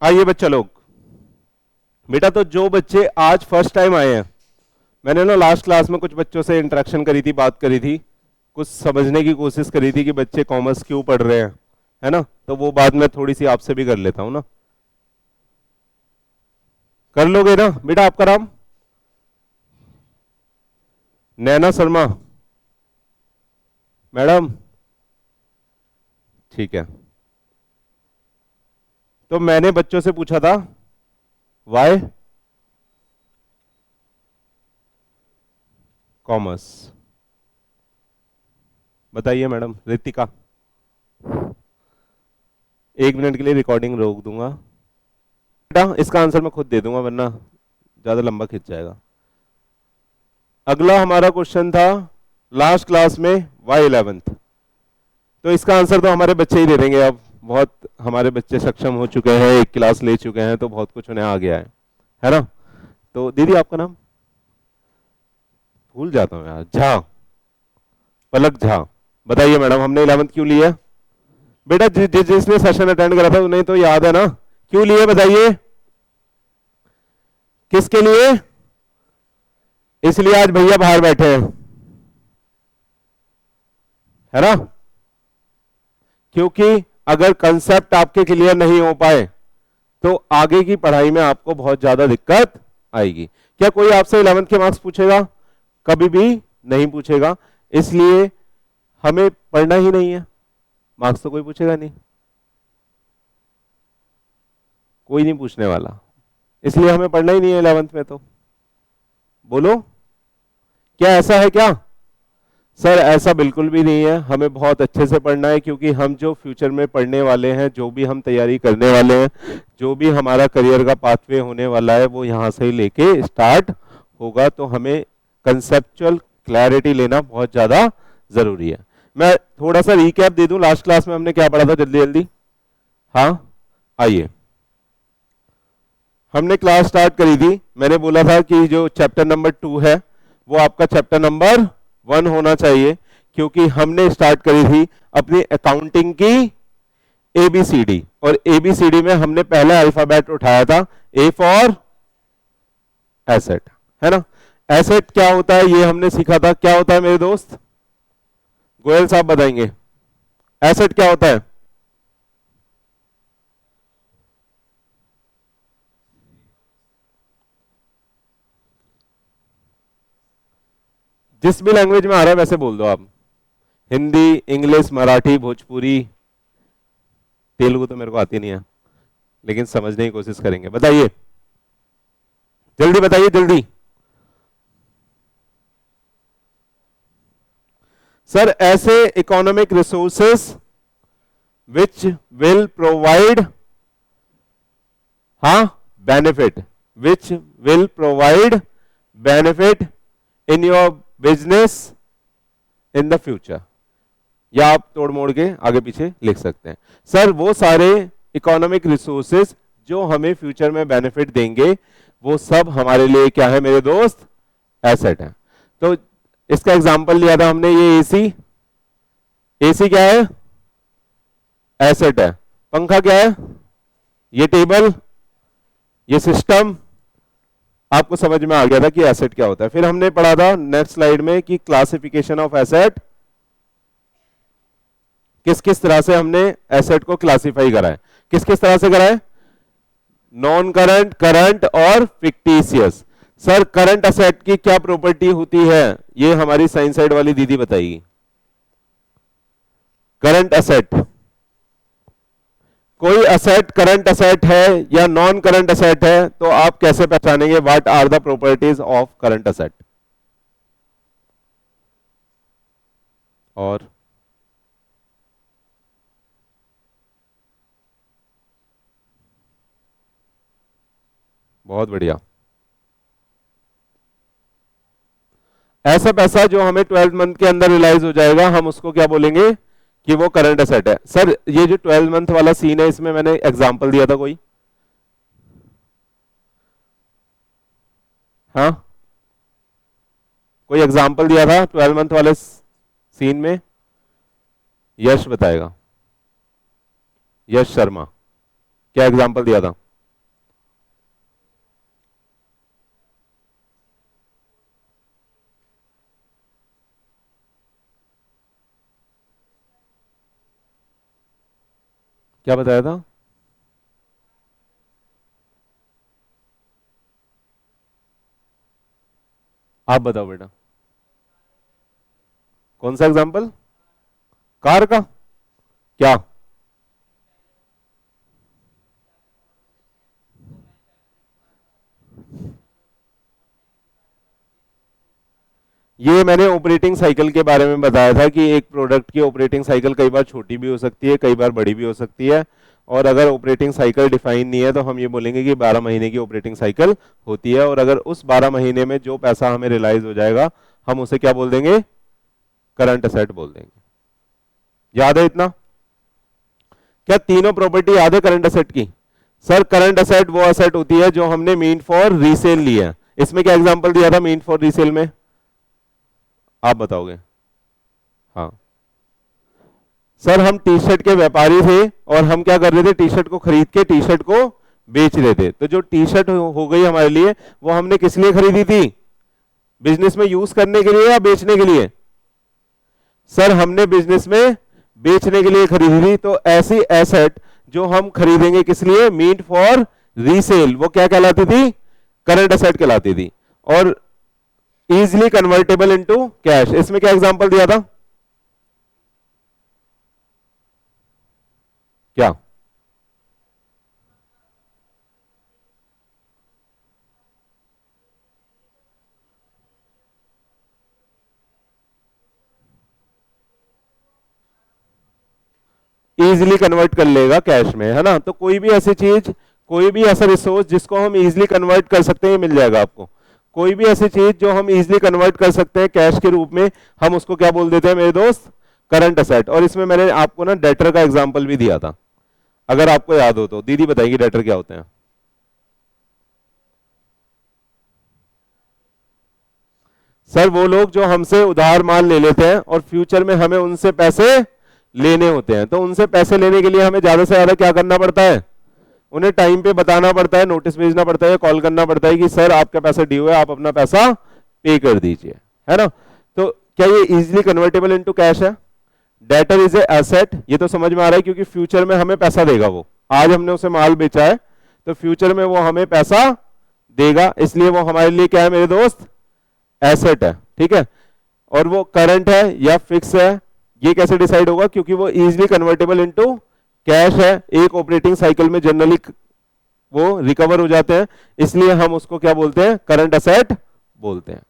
आइए बच्चा लोग, बेटा तो जो बच्चे आज फर्स्ट टाइम आए हैं, मैंने ना लास्ट क्लास में कुछ बच्चों से इंटरेक्शन करी थी, बात करी थी, कुछ समझने की कोशिश करी थी कि बच्चे कॉमर्स क्यों पढ़ रहे हैं, है ना। तो वो बात मैं थोड़ी सी आपसे भी कर लेता हूं ना। कर लोगे ना बेटा? आपका नाम? नैना शर्मा मैडम, ठीक है। तो मैंने बच्चों से पूछा था वाई कॉमर्स, बताइए मैडम। रितिका, 1 मिनट के लिए रिकॉर्डिंग रोक दूंगा बेटा, इसका आंसर मैं खुद दे दूंगा वरना ज्यादा लंबा खिंच जाएगा। अगला हमारा क्वेश्चन था लास्ट क्लास में वाई 11th, तो इसका आंसर तो हमारे बच्चे ही दे देंगे। अब बहुत हमारे बच्चे सक्षम हो चुके हैं, एक क्लास ले चुके हैं, तो बहुत कुछ उन्हें आ गया है ना। तो दीदी आपका नाम? भूल जाता हूँ यार। झा, पलक झा, बताइए मैडम हमने 11th क्यों लिया? बेटा जिसने सेशन अटेंड करा था उन्हें तो याद है ना, क्यों लिए बताइए? किसके लिए? इसलिए आज भैया बाहर बैठे हैं, है ना। क्योंकि अगर कंसेप्ट आपके क्लियर नहीं हो पाए तो आगे की पढ़ाई में आपको बहुत ज्यादा दिक्कत आएगी। क्या कोई आपसे 11th के मार्क्स पूछेगा? कभी भी नहीं पूछेगा, इसलिए हमें पढ़ना ही नहीं है। मार्क्स तो कोई पूछेगा नहीं, कोई नहीं पूछने वाला, इसलिए हमें पढ़ना ही नहीं है 11th में। तो बोलो, क्या ऐसा है क्या? सर ऐसा बिल्कुल भी नहीं है, हमें बहुत अच्छे से पढ़ना है, क्योंकि हम जो फ्यूचर में पढ़ने वाले हैं, जो भी हम तैयारी करने वाले हैं, जो भी हमारा करियर का पाथवे होने वाला है, वो यहाँ से ही लेके स्टार्ट होगा। तो हमें कंसेप्चुअल क्लैरिटी लेना बहुत ज्यादा जरूरी है। मैं थोड़ा सा रिकैप दे दूं, लास्ट क्लास में हमने क्या पढ़ा था, जल्दी जल्दी। हाँ आइए, हमने क्लास स्टार्ट करी थी, मैंने बोला था कि जो चैप्टर नंबर 2 है वो आपका चैप्टर नंबर 1 होना चाहिए, क्योंकि हमने स्टार्ट करी थी अपनी अकाउंटिंग की एबीसीडी, और एबीसीडी में हमने पहला अल्फाबेट उठाया था ए फॉर एसेट, है ना। एसेट क्या होता है ये हमने सीखा था। क्या होता है मेरे दोस्त? गोयल साहब बताएंगे, एसेट क्या होता है? जिस भी लैंग्वेज में आ रहा है वैसे बोल दो आप, हिंदी, इंग्लिश, मराठी, भोजपुरी, तेलुगु तो मेरे को आती नहीं है, लेकिन समझने की कोशिश करेंगे। बताइए जल्दी, बताइए जल्दी। सर ऐसे economic resources which will provide, हाँ benefit, which will provide benefit in your business in the future, या आप तोड़ मोड़ के आगे पीछे लिख सकते हैं। सर वो सारे इकोनॉमिक रिसोर्सेज जो हमें फ्यूचर में बेनिफिट देंगे, वो सब हमारे लिए क्या है मेरे दोस्त? एसेट है। तो इसका एग्जांपल लिया था हमने, ये एसी, एसी क्या है? एसेट है। पंखा क्या है? ये टेबल, ये सिस्टम, आपको समझ में आ गया था कि एसेट क्या होता है। फिर हमने पढ़ा था नेक्स्ट स्लाइड में कि क्लासिफिकेशन ऑफ एसेट, किस किस तरह से हमने एसेट को क्लासिफाई करा है, किस किस तरह से करा है? नॉन करंट, करंट और फिक्टिशियस। सर करंट एसेट की क्या प्रॉपर्टी होती है, ये हमारी साइंस साइड वाली दीदी बताएगी। करंट एसेट, कोई एसेट करंट एसेट है या नॉन करंट एसेट है, तो आप कैसे पहचानेंगे? What are the properties of current asset? और बहुत बढ़िया, ऐसा पैसा जो हमें 12 मंथ के अंदर रिलाइज हो जाएगा, हम उसको क्या बोलेंगे कि वो करंट एसेट है। सर ये जो 12 मंथ वाला सीन है, इसमें मैंने एग्जांपल दिया था कोई? हाँ कोई एग्जांपल दिया था 12 मंथ वाले सीन में? यश बताएगा, यश शर्मा, क्या एग्जांपल दिया था? क्या बताया था? आप बताओ बेटा, कौन सा एग्जाम्पल? कार का? क्या? ये मैंने ऑपरेटिंग साइकिल के बारे में बताया था कि एक प्रोडक्ट की ऑपरेटिंग साइकिल कई बार छोटी भी हो सकती है, कई बार बड़ी भी हो सकती है, और अगर ऑपरेटिंग साइकिल डिफाइन नहीं है तो हम ये बोलेंगे कि 12 महीने की ऑपरेटिंग साइकिल होती है, और अगर उस 12 महीने में जो पैसा हमें रियलाइज हो जाएगा हम उसे क्या बोल देंगे? करंट असेट बोल देंगे। याद है इतना? क्या तीनों प्रॉपर्टी याद है करंट असेट की? सर करंट असेट वो असेट होती है जो हमने मीन फॉर रीसेल लिया है। इसमें क्या एग्जांपल दिया था मीन फॉर रीसेल में? आप बताओगे? हाँ सर, हम टी शर्ट के व्यापारी थे और हम क्या कर रहे थे, टी शर्ट को खरीद के टी शर्ट को बेच रहे थे। तो जो टी शर्ट हो गई हमारे लिए, वो हमने किस लिए खरीदी थी? बिजनेस में यूज करने के लिए या बेचने के लिए? सर हमने बिजनेस में बेचने के लिए खरीदी थी। तो ऐसी एसेट जो हम खरीदेंगे किस लिए? मीट फॉर रीसेल, वो क्या कहलाती थी? करंट एसेट कहलाती थी। और इजीली कन्वर्टेबल इनटू कैश, इसमें क्या एग्जांपल दिया था? क्या? इजीली कन्वर्ट कर लेगा कैश में, है ना? तो कोई भी ऐसी चीज, कोई भी ऐसा रिसोर्स जिसको हम इजीली कन्वर्ट कर सकते हैं, मिल जाएगा आपको। कोई भी ऐसी चीज जो हम इजीली कन्वर्ट कर सकते हैं कैश के रूप में, हम उसको क्या बोल देते हैं मेरे दोस्त? Current asset. और इसमें मैंने आपको ना डेटर का एग्जांपल भी दिया था, अगर आपको याद हो तो। दीदी बताएगी डेटर क्या होते हैं? सर वो लोग जो हमसे उधार माल ले लेते हैं और फ्यूचर में हमें उनसे पैसे लेने होते हैं। तो उनसे पैसे लेने के लिए हमें ज्यादा से ज्यादा क्या करना पड़ता है? उन्हें टाइम पे बताना पड़ता है, नोटिस भेजना पड़ता है, कॉल करना पड़ता है कि सर आपका पैसा ड्यू है, आप अपना पैसा पे कर दीजिए, है ना? तो क्या ये इजीली कन्वर्टेबल इनटू कैश है? डेटर इज ए एसेट, ये तो समझ में आ रहा है, क्योंकि फ्यूचर में हमें पैसा देगा वो। आज हमने उसे माल बेचा है तो फ्यूचर में वो हमें पैसा देगा, इसलिए वो हमारे लिए क्या है मेरे दोस्त? एसेट है, ठीक है? और वो करंट है या फिक्स है, ये कैसे डिसाइड होगा? क्योंकि वो इजीली कन्वर्टेबल इनटू कैश है। एक ऑपरेटिंग साइकिल में जनरली वो रिकवर हो जाते हैं, इसलिए हम उसको क्या बोलते हैं? करंट असेट बोलते हैं।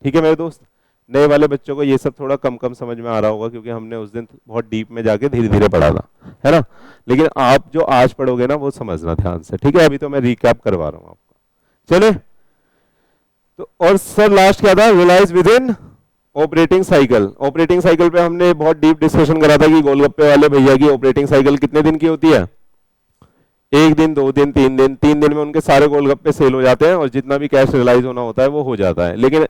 ठीक है मेरे दोस्त? नए वाले बच्चों को ये सब थोड़ा कम कम समझ में आ रहा होगा, क्योंकि हमने उस दिन बहुत डीप में जाके धीरे धीरे पढ़ा था, है ना? लेकिन आप जो आज पढ़ोगे ना वो समझना ध्यान से, ठीक है? अभी तो मैं रिकैप करवा रहा हूं आपको। चले तो, और सर लास्ट क्या था? Realise within operating cycle. Operating cycle पे हमने बहुत डीप डिस्कशन करा था कि गोलगप्पे वाले भैया की ऑपरेटिंग साइकिल कितने दिन की होती है? 1 दिन, 2 दिन, 3 दिन। 3 दिन में उनके सारे गोलगप्पे सेल हो जाते हैं और जितना भी कैश रियलाइज होना होता है वो हो जाता है। लेकिन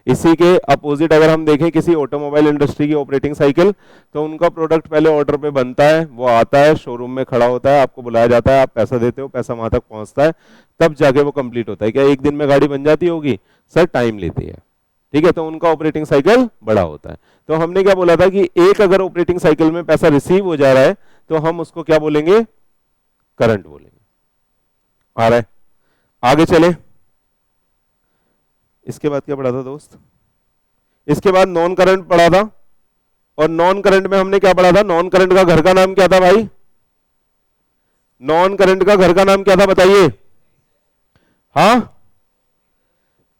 इसी के अपोजिट अगर हम देखें किसी ऑटोमोबाइल इंडस्ट्री की ऑपरेटिंग साइकिल, तो उनका प्रोडक्ट पहले ऑर्डर पे बनता है, वो आता है, शोरूम में खड़ा होता है, आपको बुलाया जाता है, आप पैसा देते हो, पैसा वहां तक पहुंचता है, तब जाके वो कंप्लीट होता है। क्या 1 दिन में गाड़ी बन जाती होगी? सर टाइम लेती है, ठीक है? तो उनका ऑपरेटिंग साइकिल बड़ा होता है। तो हमने क्या बोला था कि एक अगर ऑपरेटिंग साइकिल में पैसा रिसीव हो जा रहा है तो हम उसको क्या बोलेंगे? करंट बोलेंगे। आ रहा है? आगे चले। इसके बाद क्या पढ़ा था दोस्त? इसके बाद नॉन करंट पढ़ा था। और नॉन करंट में हमने क्या पढ़ा था? नॉन करंट का घर का नाम क्या था भाई? नॉन करंट का घर का नाम क्या था बताइए? हाँ,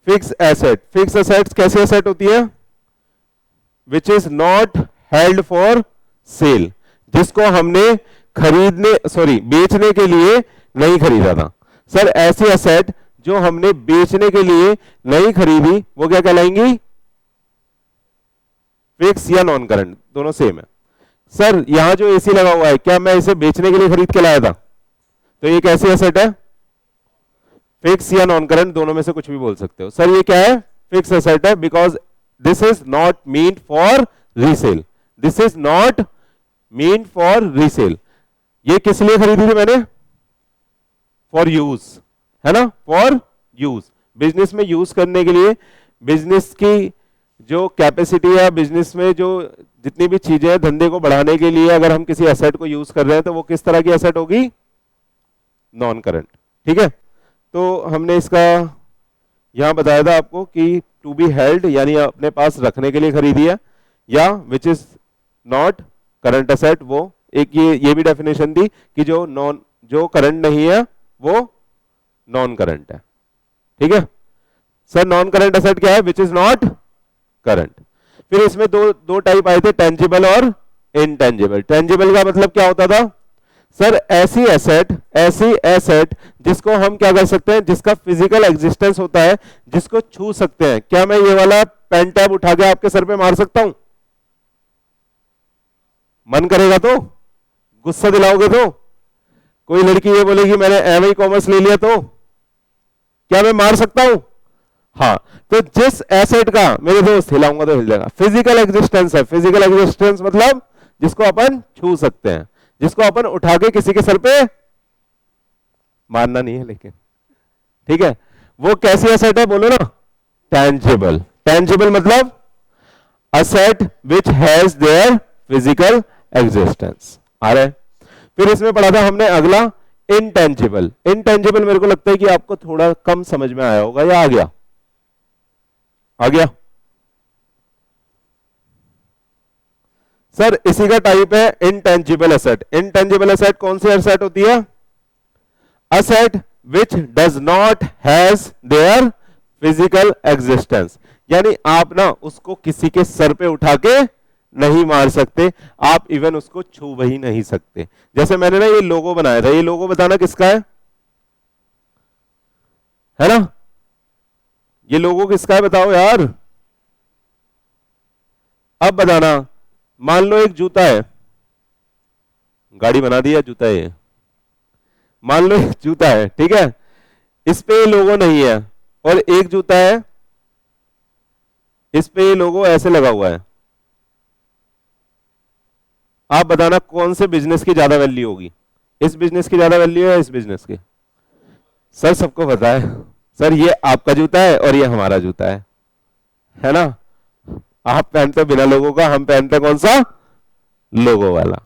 फिक्स एसेट। फिक्स एसेट्स कैसे एसेट होती है? Which is not held for sale, जिसको हमने बेचने के लिए नहीं खरीदा था। सर ऐसी एसेट जो हमने बेचने के लिए नहीं खरीदी वो क्या कहलाएंगी? फिक्स या नॉन करंट, दोनों सेम है। सर यहां जो एसी लगा हुआ है, क्या मैं इसे बेचने के लिए खरीद के लाया था? तो ये कैसी एसेट है? फिक्स या नॉन करंट, दोनों में से कुछ भी बोल सकते हो। सर ये क्या है? फिक्स एसेट है, because this is not mean for resale. This is not mean for resale. ये किस लिए खरीदी थी मैंने? फॉर यूज, है ना? फॉर यूज, बिजनेस में यूज करने के लिए। बिजनेस की जो कैपेसिटी है, बिजनेस में जो जितनी भी चीजें धंधे को बढ़ाने के लिए अगर हम किसी एसेट को यूज कर रहे हैं तो वो किस तरह की एसेट होगी, नॉन करंट। ठीक है, तो हमने इसका यहां बताया था आपको कि टू बी हेल्ड यानी अपने पास रखने के लिए खरीदी है, या which is not current asset, वो एक ये भी डेफिनेशन दी कि जो करंट नहीं है वो नॉन करंट है। ठीक है सर, नॉन करंट एसेट क्या है, विच इज नॉट करंट। फिर इसमें दो टाइप आए थे, टेंजिबल और इनटेंजिबल। टेंजिबल का मतलब क्या होता था सर, ऐसी एसेट जिसको हम क्या कर सकते हैं, जिसका फिजिकल एग्जिस्टेंस होता है, जिसको छू सकते हैं। क्या मैं ये वाला पेन टैब उठा के आपके सर पे मार सकता हूं? मन करेगा तो, गुस्सा दिलाओगे तो, कोई लड़की ये बोलेगी मैंने एमए कॉमर्स ले लिया तो क्या मैं मार सकता हूं? हाँ, तो जिस एसेट का मेरे दोस्त हिलाऊंगा तो हिल जाएगा, फिजिकल एग्जिस्टेंस है। फिजिकल एग्जिस्टेंस मतलब जिसको अपन छू सकते हैं, जिसको अपन उठा के किसी के सर पे मारना नहीं है लेकिन। ठीक है, वो कैसी एसेट है बोलो ना, टेंजिबल। टेंजिबल मतलब asset which has their physical existence. आ रहा है। फिर इसमें पढ़ा था हमने अगला इनटेंजिबल। इनटेंजिबल मेरे को लगता है कि आपको थोड़ा कम समझ में आया होगा, या आ गया? आ गया सर, इसी का टाइप है इनटेंजिबल एसेट। इनटेंजिबल एसेट कौन सी एसेट होती है? Asset which does not has their physical existence, यानी आप ना उसको किसी के सर पे उठा के नहीं मार सकते, आप इवन उसको छू भी नहीं सकते। जैसे मैंने ना ये लोगो बनाया था, ये लोगो बताना किसका है ना? ये लोगो किसका है बताओ यार, अब बताना। मान लो एक जूता है, गाड़ी बना दिया, जूता है। मान लो एक जूता है, ठीक है, इस पे लोगो नहीं है, और एक जूता है इस पे लोगो ऐसे लगा हुआ है। आप बताना कौन से बिजनेस की ज्यादा वैल्यू होगी, इस बिजनेस की ज्यादा वैल्यू है इस बिजनेस की? सर सबको पता है सर, ये आपका जूता है और ये हमारा जूता है ना? आप पहनते बिना लोगो का, हम पहनते कौन सा? लोगो वाला।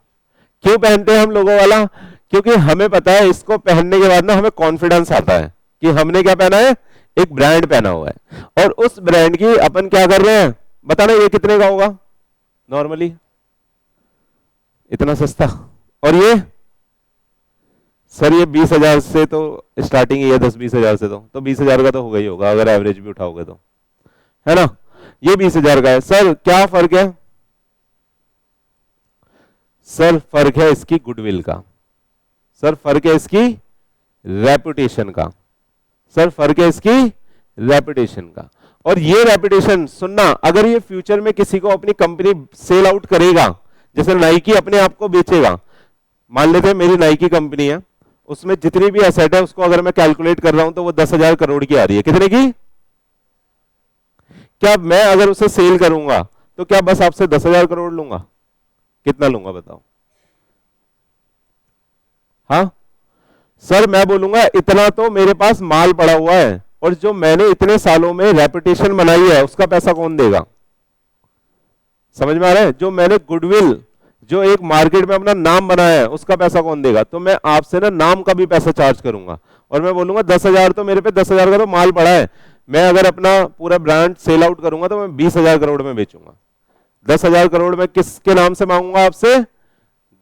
क्यों पहनते हैं हम लोगो वाला? क्योंकि हमें पता है इसको पहनने के बाद ना हमें कॉन्फिडेंस आता है कि हमने क्या पहना है, एक ब्रांड पहना हुआ है, और उस ब्रांड की अपन क्या कर रहे हैं बताना। ये कितने का होगा नॉर्मली? इतना सस्ता। और ये सर ये 20,000 से तो स्टार्टिंग ही है, 10-20 हजार से, तो 20,000 का तो होगा ही होगा अगर एवरेज भी उठाओगे तो, है ना? ये 20,000 का है। सर क्या फर्क है? सर फर्क है इसकी गुडविल का, सर फर्क है इसकी रेपुटेशन का, सर फर्क है इसकी रेपुटेशन का। और ये रेपुटेशन सुनना, अगर ये फ्यूचर में किसी को अपनी कंपनी सेल आउट करेगा, जैसे नाइकी अपने आप को बेचेगा, मान लेते हैं मेरी नाइकी कंपनी है, उसमें जितनी भी एसेट है उसको अगर मैं कैलकुलेट कर रहा हूं तो वो 10,000 करोड़ की आ रही है। कितने की? क्या मैं अगर उसे सेल करूंगा तो क्या बस आपसे 10,000 करोड़ लूंगा? कितना लूंगा बताओ? हाँ सर, मैं बोलूंगा इतना तो मेरे पास माल पड़ा हुआ है, और जो मैंने इतने सालों में रेपुटेशन बनाई है उसका पैसा कौन देगा? समझ में आ रहा है? जो मैंने गुडविल, जो एक मार्केट में अपना नाम बनाया है, उसका पैसा कौन देगा? तो मैं आपसे ना नाम का भी पैसा चार्ज करूंगा, और मैं बोलूंगा 10,000 तो मेरे पे 10,000 का तो माल पड़ा है, मैं अगर अपना पूरा ब्रांड सेल आउट करूंगा तो मैं 20,000 करोड़ में बेचूंगा। 10,000 करोड़ में किसके नाम से मांगूंगा आपसे?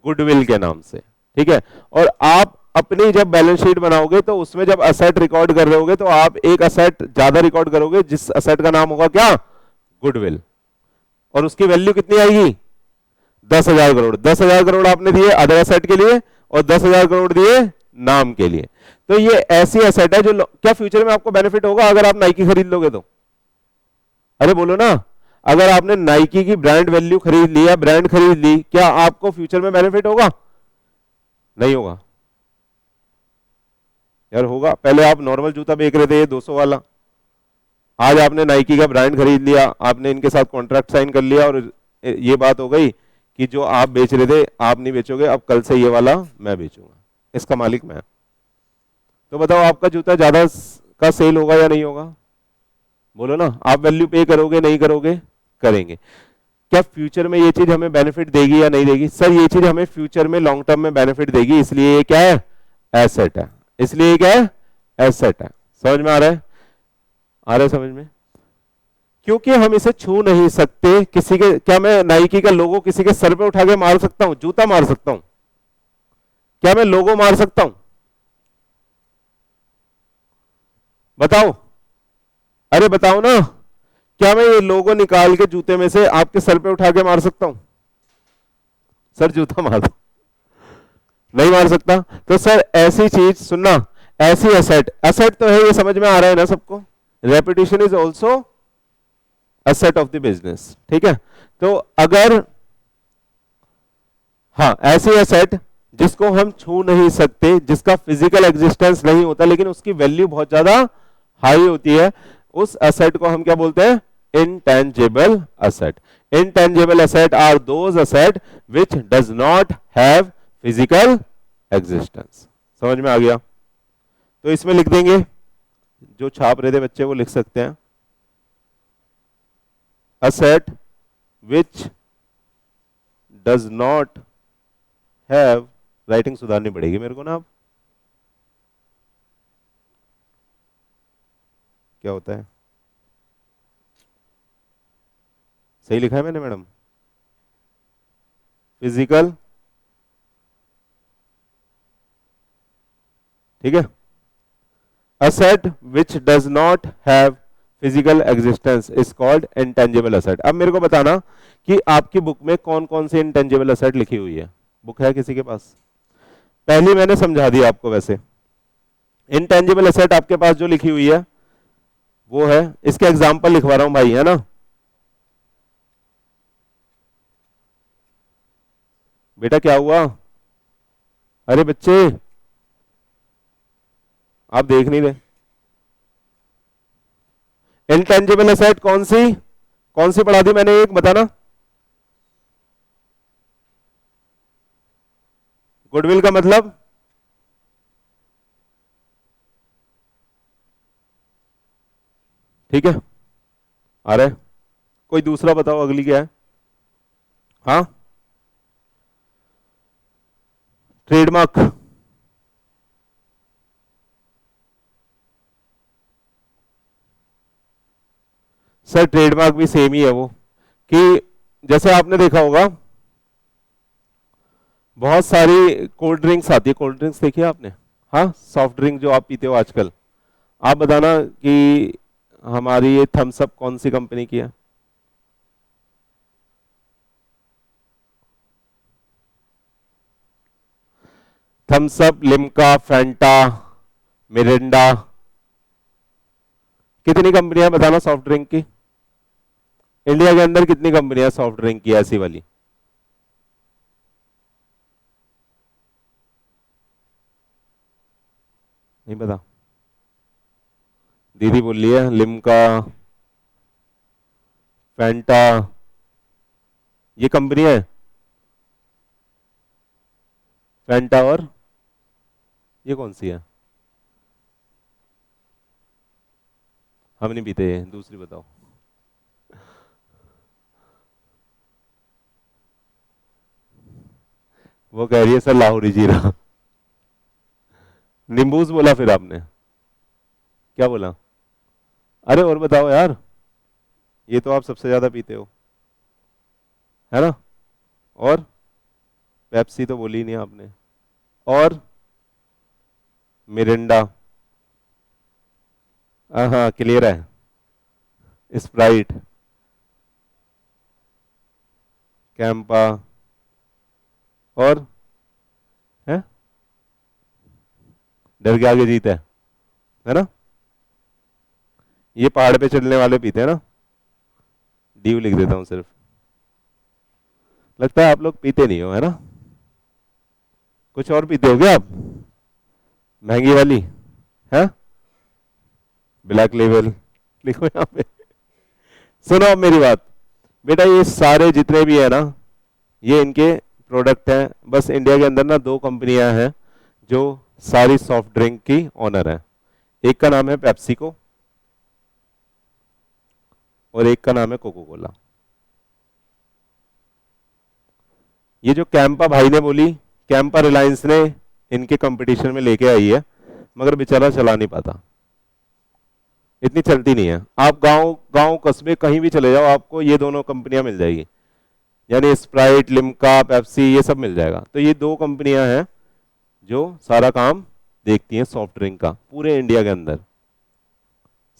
गुडविल के नाम से। ठीक है, और आप अपनी जब बैलेंस शीट बनाओगे तो उसमें जब असेट रिकॉर्ड कर रहे होगे तो आप एक असेट ज्यादा रिकॉर्ड करोगे, जिस असेट का नाम होगा क्या? गुडविल। और उसकी वैल्यू कितनी आएगी? 10,000 करोड़। 10,000 करोड़ आपने दिए अदर एसेट के लिए, और 10,000 करोड़ दिए नाम के लिए। तो ये ऐसी एसेट है जो क्या फ्यूचर में आपको बेनिफिट होगा अगर आप नाइकी खरीद लोगे तो? अरे बोलो ना, अगर आपने नाइकी की ब्रांड वैल्यू खरीद ली या ब्रांड खरीद ली, क्या आपको फ्यूचर में बेनिफिट होगा? नहीं होगा यार, होगा। पहले आप नॉर्मल जूता बेच रहे थे 200 वाला, आज आपने नाइकी का ब्रांड खरीद लिया, आपने इनके साथ कॉन्ट्रैक्ट साइन कर लिया, और ये बात हो गई कि जो आप बेच रहे थे आप नहीं बेचोगे, अब कल से ये वाला मैं बेचूंगा, इसका मालिक मैं। तो बताओ आपका जूता ज्यादा का सेल होगा या नहीं होगा? बोलो ना, आप वैल्यू पे करोगे नहीं करोगे? करेंगे। क्या फ्यूचर में ये चीज हमें बेनिफिट देगी या नहीं देगी? सर ये चीज हमें फ्यूचर में लॉन्ग टर्म में बेनिफिट देगी, इसलिए ये क्या है? एसेट है। इसलिए ये क्या है? एसेट है। समझ में आ रहा है? आ रहा है समझ में? क्योंकि हम इसे छू नहीं सकते। किसी के, क्या मैं नाइकी का लोगो किसी के सर पे उठा के मार सकता हूं? जूता मार सकता हूं? क्या मैं लोगो मार सकता हूं? बताओ, अरे बताओ ना, क्या मैं ये लोगो निकाल के जूते में से आपके सर पे उठा के मार सकता हूं? सर जूता मार दो, नहीं मार सकता। तो सर ऐसी चीज सुनना, ऐसी एसेट, एसेट तो है, ये समझ में आ रहा है ना सबको? Reputation is also asset of the business, ठीक है? तो अगर, हाँ, ऐसी एसेट जिसको हम छू नहीं सकते, जिसका फिजिकल एग्जिस्टेंस नहीं होता, लेकिन उसकी वैल्यू बहुत ज्यादा हाई होती है, उस एसेट को हम क्या बोलते हैं? Intangible asset. Intangible asset are those asset which does not have physical existence. समझ में आ गया? तो इसमें लिख देंगे, जो छाप रहे थे बच्चे वो लिख सकते हैं, asset which does not have, writing सुधारनी पड़ेगी मेरे को ना। अब क्या होता है? सही लिखा है मैंने मैडम? फिजिकल, ठीक है? Asset which does not have physical existence is called intangible asset. अब मेरे को बताना कि आपकी बुक में कौन कौन सी इंटेंजिबल एसेट लिखी हुई है? बुक है किसी के पास? पहली मैंने समझा दी आपको। वैसे इंटेंजिबल एसेट आपके पास जो लिखी हुई है वो है, इसके एग्जांपल लिखवा रहा हूं भाई, है ना? बेटा क्या हुआ? अरे बच्चे आप देख नहीं रहे। इंटेंजिबल एसेट कौन सी, कौन सी पढ़ा दी मैंने? एक बताना। गुडविल का मतलब? ठीक है, आ रहा है। कोई दूसरा बताओ, अगली क्या है? हाँ, ट्रेडमार्क। सर ट्रेडमार्क भी सेम ही है वो, कि जैसे आपने देखा होगा बहुत सारी कोल्ड ड्रिंक्स आती है। कोल्ड ड्रिंक्स देखी है आपने? हाँ, सॉफ्ट ड्रिंक जो आप पीते हो आजकल। आप बताना कि हमारी ये थम्स अप कौन सी कंपनी की है? Thums Up, Limca, Fanta, Mirinda, कितनी कंपनियां बताना सॉफ्ट ड्रिंक की? इंडिया के अंदर कितनी कंपनियां सॉफ्ट ड्रिंक की ऐसी वाली? नहीं पता? दीदी बोल रही है लिम्का, फैंटा, ये कंपनियां है। फैंटा और ये कौन सी है? हम नहीं पीते, दूसरी बताओ। वो कह रही है सर लाहौरी जीरा। नींबूस बोला फिर आपने? क्या बोला? अरे और बताओ यार, ये तो आप सबसे ज्यादा पीते हो, है ना? और पेप्सी तो बोली नहीं आपने, और मिरिंडा, हाँ क्लियर है, स्प्राइट, कैंपा, और है डर के आगे जीत है ना? ये पहाड़ पे चढ़ने वाले पीते हैं ना? ड्यू लिख देता हूं सिर्फ। लगता है आप लोग पीते नहीं हो, है ना? कुछ और पीते हो क्या आप? महंगी वाली है, ब्लैक लेवल लिखो यहाँ पे। सुनो अब मेरी बात बेटा, ये सारे जितने भी है ना, ये इनके प्रोडक्ट हैं। बस इंडिया के अंदर ना दो कंपनियां हैं जो सारी सॉफ्ट ड्रिंक की ओनर है। एक का नाम है पेप्सिको और एक का नाम है कोको कोला। ये जो कैंपा भाई ने बोली, कैंपा रिलायंस ने इनके कंपटीशन में लेके आई है, मगर बेचारा चला नहीं पाता, इतनी चलती नहीं है। आप गांव गांव कस्बे कहीं भी चले जाओ, आपको ये दोनों कंपनियां मिल जाएगी, यानी स्प्राइट, लिम्का, पेप्सी, ये सब मिल जाएगा। तो ये दो कंपनियां हैं जो सारा काम देखती हैं सॉफ्ट ड्रिंक का पूरे इंडिया के अंदर,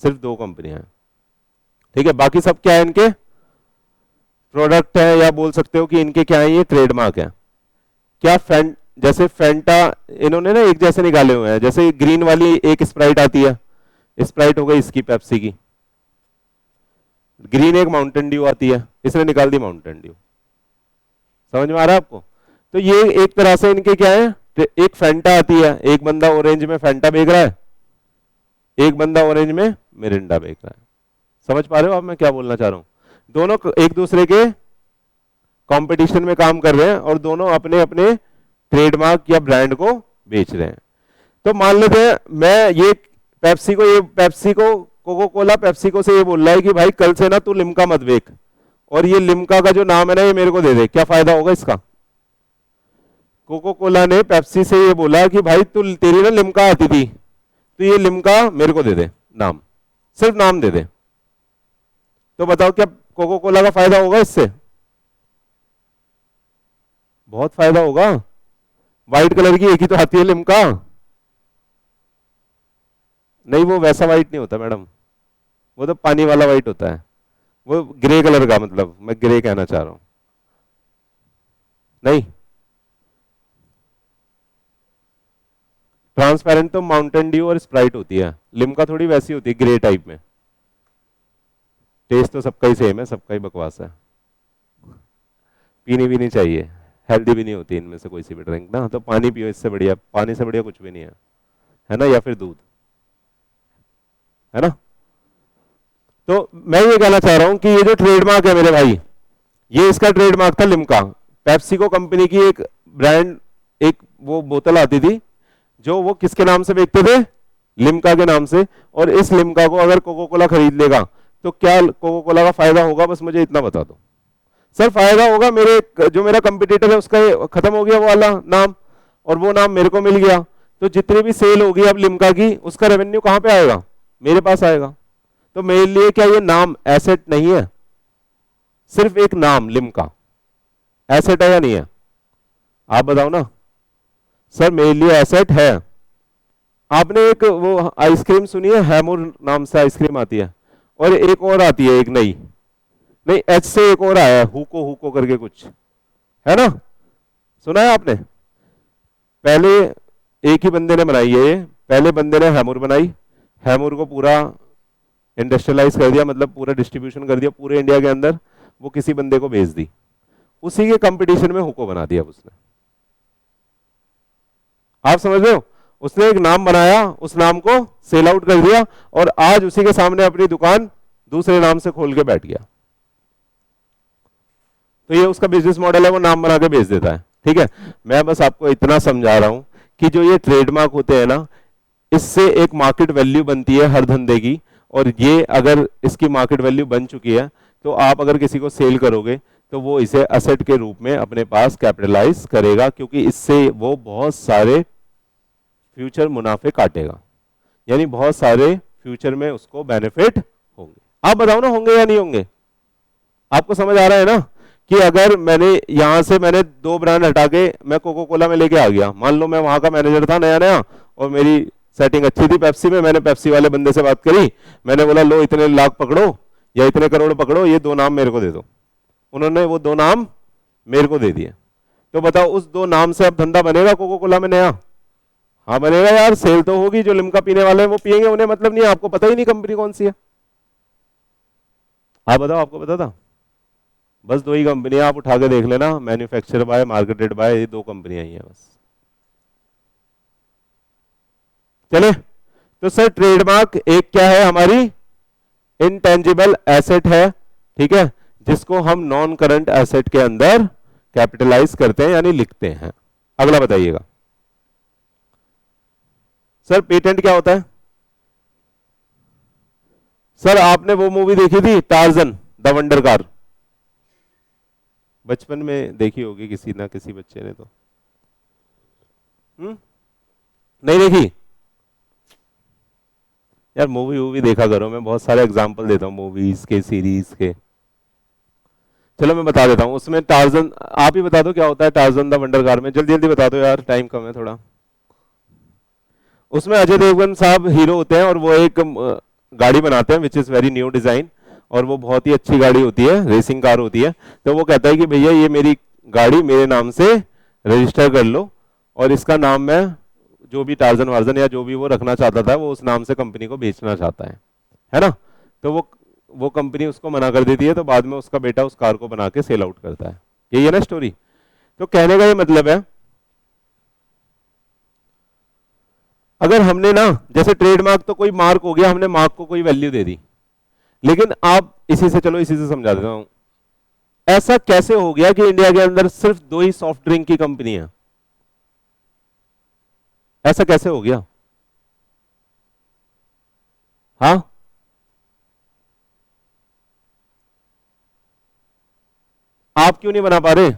सिर्फ दो कंपनियां हैं, ठीक है। बाकी सब क्या है, इनके प्रोडक्ट है, या बोल सकते हो कि इनके क्या है, ये ट्रेडमार्क है। क्या जैसे फेंटा इन्होंने ना एक जैसे निकाले हुए हैं, जैसे ग्रीन वाली एक स्प्राइट आती है, स्प्राइट हो गई इसकी पेप्सी की, ग्रीन एक माउंटेन ड्यू आती है, इसने निकाल दी माउंटेन ड्यू। समझ में आ रहा है आपको? तो ये एक तरह से इनके क्या है, एक फेंटा आती है, एक बंदा ऑरेंज में फेंटा बेच रहा है, एक बंदा ऑरेंज में मिरिंडा बेच रहा है। समझ पा रहे हो आप मैं क्या बोलना चाह रहा हूं? दोनों एक दूसरे के कंपटीशन में काम कर रहे हैं और दोनों अपने अपने ट्रेडमार्क या ब्रांड को बेच रहे हैं। तो मान लेते हैं मैं ये पेप्सी को कोको कोला पेप्सिको से ये बोल रहा है कि भाई कल से ना तू लिम्का मत बेच, और ये लिम्का का जो नाम है ना ये मेरे को दे दे, क्या फायदा होगा इसका? कोको कोला ने पेप्सी से ये बोला कि भाई तू, तेरी ना लिम्का आती थी, तो ये लिम्का मेरे को दे दे, नाम, सिर्फ नाम दे दे। तो बताओ क्या कोको कोला का फायदा होगा इससे? बहुत फायदा होगा। व्हाइट कलर की एक ही तो आती है लिम्का। नहीं, वो वैसा व्हाइट नहीं होता मैडम, वो तो पानी वाला व्हाइट होता है, वो ग्रे कलर का, मतलब मैं ग्रे कहना चाह रहा हूं। नहीं, ट्रांसपेरेंट तो माउंटेन ड्यू और स्प्राइट होती है, लिम्का थोड़ी वैसी होती है ग्रे टाइप में। टेस्ट तो सबका ही सेम है, सबका ही बकवास है, पीनी भी नहीं चाहिए, हेल्दी भी नहीं होती इनमें से कोई सी भी ड्रिंक ना। तो पानी पियो, इससे बढ़िया, पानी से बढ़िया कुछ भी नहीं है ना, या फिर दूध, है ना। तो मैं ये कहना चाह रहा हूं कि ये जो ट्रेडमार्क है मेरे भाई, ये इसका ट्रेडमार्क था लिम्का। पेप्सिको कंपनी की एक ब्रांड, एक वो बोतल आती थी जो वो किसके नाम से बेचते थे, लिम्का के नाम से। और इस लिम्का को अगर कोको कोला खरीद लेगा तो क्या कोको कोला का फायदा होगा, बस मुझे इतना बता दो। सर फायदा होगा, मेरे जो मेरा कंपटीटर है उसका खत्म हो गया वो वाला नाम, और वो नाम मेरे को मिल गया, तो जितनी भी सेल होगी अब लिम्का की, उसका रेवेन्यू कहां पे आएगा, मेरे पास आएगा। तो मेरे लिए क्या ये नाम एसेट नहीं है? सिर्फ एक नाम लिम्का एसेट है या नहीं है? आप बताओ ना। सर मेरे लिए एसेट है। आपने एक वो आइसक्रीम सुनी है, हैमूर नाम से आइसक्रीम आती है, और एक और आती है, एक नई, नहीं एच से एक और आया है, हुको हुको करके कुछ है ना, सुना है आपने? पहले एक ही बंदे ने बनाई है ये, पहले बंदे ने हैमूर बनाई, हैमूर को पूरा इंडस्ट्रियलाइज कर दिया, मतलब पूरा डिस्ट्रीब्यूशन कर दिया पूरे इंडिया के अंदर, वो किसी बंदे को भेज दी, उसी के कंपटीशन में हुको बना दिया उसने। आप समझ रहे हो? उसने एक नाम बनाया, उस नाम को सेल आउट कर दिया, और आज उसी के सामने अपनी दुकान दूसरे नाम से खोल के बैठ गया। तो ये उसका बिजनेस मॉडल है, वो नाम बना के बेच देता है, ठीक है। मैं बस आपको इतना समझा रहा हूं कि जो ये ट्रेडमार्क होते हैं ना, इससे एक मार्केट वैल्यू बनती है हर धंधे की, और ये अगर इसकी मार्केट वैल्यू बन चुकी है तो आप अगर किसी को सेल करोगे तो वो इसे असेट के रूप में अपने पास कैपिटलाइज करेगा, क्योंकि इससे वो बहुत सारे फ्यूचर मुनाफे काटेगा, यानी बहुत सारे फ्यूचर में उसको बेनिफिट होंगे। आप बताओ ना, होंगे या नहीं होंगे? आपको समझ आ रहा है ना कि अगर मैंने यहां से मैंने दो ब्रांड हटा के मैं कोको कोला में लेके आ गया, मान लो मैं वहां का मैनेजर था नया नया, और मेरी सेटिंग अच्छी थी पेप्सी में, मैंने पेप्सी वाले बंदे से बात करी, मैंने बोला लो इतने लाख पकड़ो या इतने करोड़ पकड़ो, ये दो नाम मेरे को दे दो। उन्होंने वो दो नाम मेरे को दे दिए। तो बताओ उस दो नाम से अब धंधा बनेगा कोको कोला में नया? हाँ बनेगा यार, सेल तो होगी, जो लिम्का पीने वाले हैं वो पियेंगे, उन्हें मतलब नहीं है, आपको पता ही नहीं कंपनी कौन सी है। आप बताओ, आपको पता था? बस दो ही कंपनियां, आप उठा के देख लेना, मैन्युफैक्चर बाय, मार्केटेड बाय, ये दो कंपनियां ही हैं बस। चले, तो सर ट्रेडमार्क एक क्या है, हमारी इनटेंजिबल एसेट है, ठीक है, जिसको हम नॉन करंट एसेट के अंदर कैपिटलाइज करते हैं, यानी लिखते हैं। अगला बताइएगा सर, पेटेंट क्या होता है? सर आपने वो मूवी देखी थी टार्जन द वंडर कार, बचपन में देखी होगी किसी ना किसी बच्चे ने तो। नहीं देखी यार, मूवी वूवी देखा करो, मैं बहुत सारे एग्जांपल देता हूँ मूवीज के, सीरीज के। चलो मैं बता देता हूँ, उसमें टार्जन, आप ही बता दो क्या होता है टार्जन द वंडर कार में, जल्दी जल्दी बता दो यार, टाइम कम है थोड़ा। उसमें अजय देवगन साहब हीरो होते हैं और वो एक गाड़ी बनाते हैं which is very new design, और वो बहुत ही अच्छी गाड़ी होती है, रेसिंग कार होती है। तो वो कहता है कि भैया ये मेरी गाड़ी मेरे नाम से रजिस्टर कर लो, और इसका नाम मैं जो भी टार्जन वार्जन या जो भी वो रखना चाहता था वो उस नाम से कंपनी को बेचना चाहता है ना। तो वो कंपनी उसको मना कर देती है, तो बाद में उसका बेटा उस कार को बना के सेल आउट करता है। यही है ना स्टोरी। तो कहने का ये मतलब है, अगर हमने ना, जैसे ट्रेडमार्क तो कोई मार्क हो गया, हमने मार्क को कोई वैल्यू दे दी, लेकिन आप इसी से, चलो इसी से समझा देता हूं, ऐसा कैसे हो गया कि इंडिया के अंदर सिर्फ 2 ही सॉफ्ट ड्रिंक की कंपनी है? ऐसा कैसे हो गया? हाँ, आप क्यों नहीं बना पा रहे?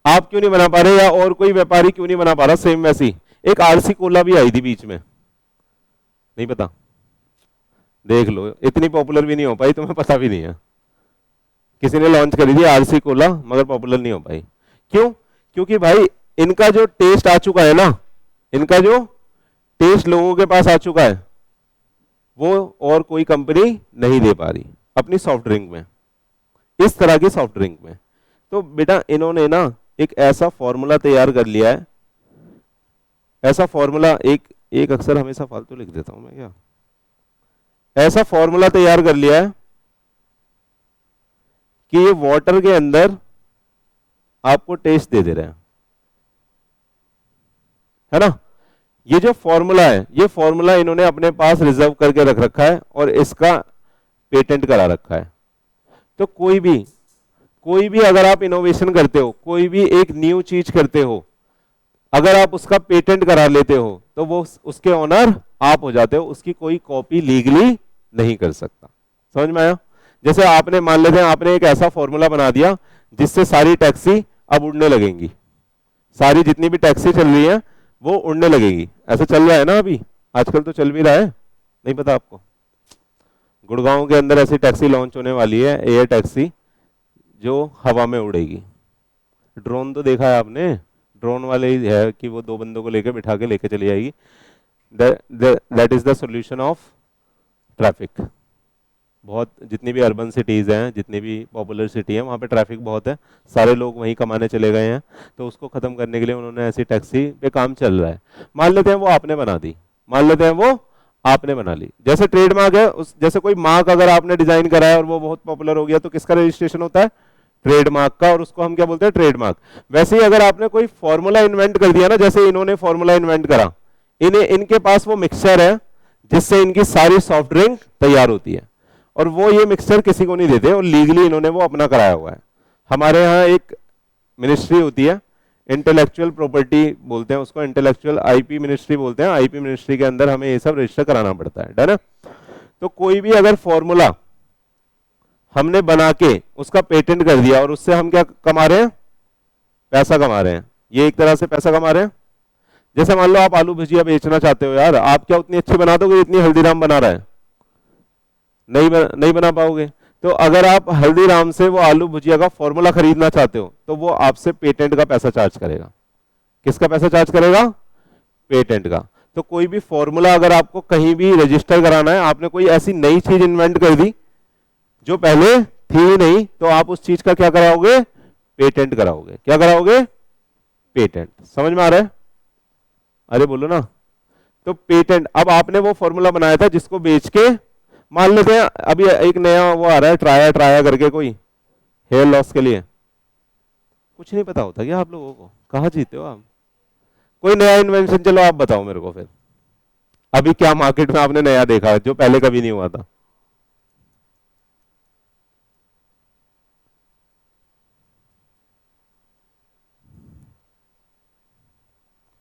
आप क्यों नहीं बना पा रहे, या और कोई व्यापारी क्यों नहीं बना पा रहा सेम वैसी? एक आरसी कोला भी आई थी बीच में, नहीं पता? देख लो, इतनी पॉपुलर भी नहीं हो पाई, तुम्हें पता भी नहीं है। किसी ने लॉन्च करी थी आरसी कोला, मगर पॉपुलर नहीं हो पाई। क्यों? क्योंकि भाई इनका जो टेस्ट आ चुका है ना, इनका जो टेस्ट लोगों के पास आ चुका है, वो और कोई कंपनी नहीं दे पा रही अपनी सॉफ्ट ड्रिंक में, इस तरह की सॉफ्ट ड्रिंक में। तो बेटा इन्होंने ना एक ऐसा फॉर्मूला तैयार कर लिया है, ऐसा फॉर्मूला, एक एक अक्षर हमेशा फालतू लिख देता हूं मैं क्या, ऐसा फॉर्मूला तैयार कर लिया है कि ये वाटर के अंदर आपको टेस्ट दे दे रहे हैं, है ना। ये जो फॉर्मूला है, ये फॉर्मूला इन्होंने अपने पास रिजर्व करके रख रखा है और इसका पेटेंट करा रखा है। तो कोई भी अगर आप इनोवेशन करते हो, कोई भी एक न्यू चीज करते हो, अगर आप उसका पेटेंट करा लेते हो तो वो उसके ओनर आप हो जाते हो, उसकी कोई कॉपी लीगली नहीं कर सकता। समझ में आया? जैसे आपने मान लेते हैं, आपने एक ऐसा फॉर्मूला बना दिया जिससे सारी टैक्सी अब उड़ने लगेंगी, सारी जितनी भी टैक्सी चल रही है वो उड़ने लगेगी। ऐसा चल रहा है ना अभी, आजकल तो चल भी रहा है, नहीं पता आपको? गुड़गांव के अंदर ऐसी टैक्सी लॉन्च होने वाली है, एयर टैक्सी, जो हवा में उड़ेगी। ड्रोन तो देखा है आपने, ड्रोन वाले ही है कि वो 2 बंदों को लेकर बिठा के लेके चली जाएगी। That is the solution of traffic. बहुत, जितनी भी अर्बन सिटीज हैं, जितनी भी पॉपुलर सिटी है, वहाँ पे ट्रैफिक बहुत है, सारे लोग वहीं कमाने चले गए हैं, तो उसको खत्म करने के लिए उन्होंने ऐसी टैक्सी पे काम चल रहा है। मान लेते हैं वो आपने बना दी, मान लेते हैं वो आपने बना ली। जैसे ट्रेडमार्क है, उस जैसे कोई मार्क अगर आपने डिजाइन करा है और वो बहुत पॉपुलर हो गया, तो किसका रजिस्ट्रेशन होता है? ट्रेडमार्क का, और उसको हम क्या बोलते हैं? ट्रेडमार्क। वैसे ही अगर आपने कोई फॉर्मूला इन्वेंट कर दिया ना, जैसे इन्होंने फॉर्मूला इन्वेंट करा, इनके पास वो मिक्सचर है जिससे इनकी सारी सॉफ्ट ड्रिंक तैयार होती है, और वो ये मिक्सचर किसी को नहीं देते, और लीगली इन्होंने वो अपना कराया हुआ है। हमारे यहाँ एक मिनिस्ट्री होती है, इंटेलेक्चुअल प्रॉपर्टी बोलते हैं उसको, इंटेलेक्चुअल आईपी मिनिस्ट्री बोलते हैं। आईपी मिनिस्ट्री के अंदर हमें ये सब रजिस्टर कराना पड़ता है, डन है? तो कोई भी अगर फॉर्मूला हमने बना के उसका पेटेंट कर दिया, और उससे हम क्या कमा रहे हैं? पैसा कमा रहे हैं। ये एक तरह से पैसा कमा रहे हैं। जैसे मान लो आप आलू भुजिया बेचना चाहते हो, यार आप क्या उतनी अच्छी बना दोगे जितनी हल्दीराम बना रहा है? नहीं बना पाओगे। तो अगर आप हल्दीराम से वो आलू भुजिया का फॉर्मूला खरीदना चाहते हो, तो वो आपसे पेटेंट का पैसा चार्ज करेगा। किसका पैसा चार्ज करेगा? पेटेंट का। तो कोई भी फॉर्मूला अगर आपको कहीं भी रजिस्टर कराना है, आपने कोई ऐसी नई चीज इन्वेंट कर दी जो पहले थी ही नहीं, तो आप उस चीज का क्या कराओगे? पेटेंट कराओगे। क्या कराओगे? पेटेंट। समझ में आ रहा है? अरे बोलो ना। तो पेटेंट, अब आपने वो फॉर्मूला बनाया था जिसको बेच के, मान लेते हैं अभी एक नया वो आ रहा है, ट्राया ट्राया करके, कोई हेयर लॉस के लिए। कुछ नहीं पता होता क्या आप लोगों को? कहाँ जीते हो आप? कोई नया इन्वेंशन, चलो आप बताओ मेरे को फिर, अभी क्या मार्केट में आपने नया देखा जो पहले कभी नहीं हुआ था?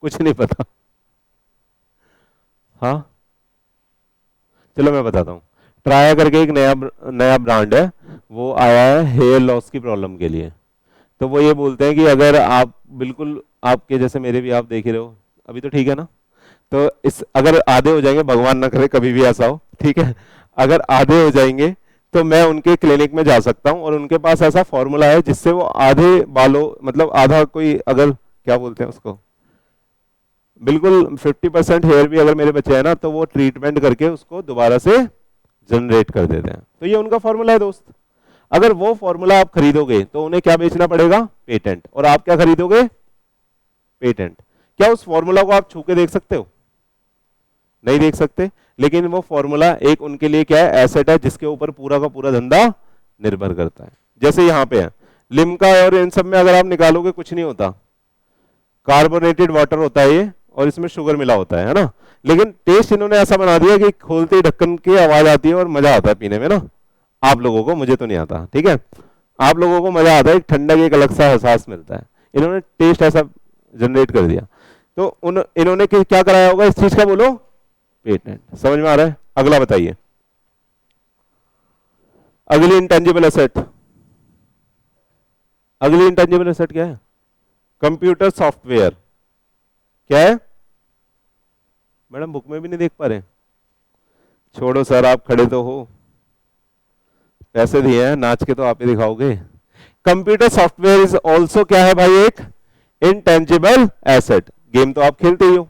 कुछ नहीं पता? हाँ, चलो मैं बताता हूँ। ट्राया करके एक नया नया ब्रांड है, वो आया है हेयर लॉस की प्रॉब्लम के लिए। तो वो ये बोलते हैं कि अगर आप बिल्कुल आपके जैसे मेरे भी आप देख ही रहे हो, अभी तो ठीक है ना, तो इस अगर आधे हो जाएंगे, भगवान ना करे कभी भी ऐसा हो, ठीक है, अगर आधे हो जाएंगे तो मैं उनके क्लिनिक में जा सकता हूं और उनके पास ऐसा फॉर्मूला है जिससे वो आधे बालों मतलब आधा कोई अगर क्या बोलते हैं उसको, बिल्कुल 50% हेयर भी अगर मेरे बचे हैं ना तो वो ट्रीटमेंट करके उसको दोबारा से जनरेट कर देते हैं। तो ये उनका फॉर्मूला है दोस्त। अगर वो फॉर्मूला आप खरीदोगे तो उन्हें क्या बेचना पड़ेगा? पेटेंट। और आप क्या खरीदोगे? पेटेंट। क्या उस फॉर्मूला को आप छू के देख सकते हो? नहीं देख सकते, लेकिन वो फॉर्मूला एक उनके लिए क्या है? एसेट है जिसके ऊपर पूरा का पूरा धंधा निर्भर करता है। जैसे यहां पे है लिम्का और इन सब में अगर आप निकालोगे कुछ नहीं होता, कार्बोनेटेड वाटर होता है ये और इसमें शुगर मिला होता है ना, लेकिन टेस्ट इन्होंने ऐसा बना दिया कि खोलते ही ढक्कन की आवाज आती है और मजा आता है पीने में ना। आप लोगों को, मुझे तो नहीं आता, ठीक है, आप लोगों को मजा आता है, एक ठंडा की एक अलग सा एहसास मिलता है। इन्होंने टेस्ट ऐसा जनरेट कर दिया। तो इन्होंने क्या कराया होगा इस चीज का? बोलो, पेटेंट। समझ में आ रहा है? अगला बताइए, अगली इंटेंजिबल एसेट। अगली इंटेंजिबल एसेट क्या है? Computer software. क्या है मैडम? बुक में भी नहीं देख पा रहे? छोड़ो सर, आप खड़े तो हो, पैसे दिए हैं, नाच के तो आप ही दिखाओगे। कंप्यूटर सॉफ्टवेयर इज ऑल्सो क्या है भाई? एक इंटेंजिबल एसेट। गेम तो आप खेलते ही हो,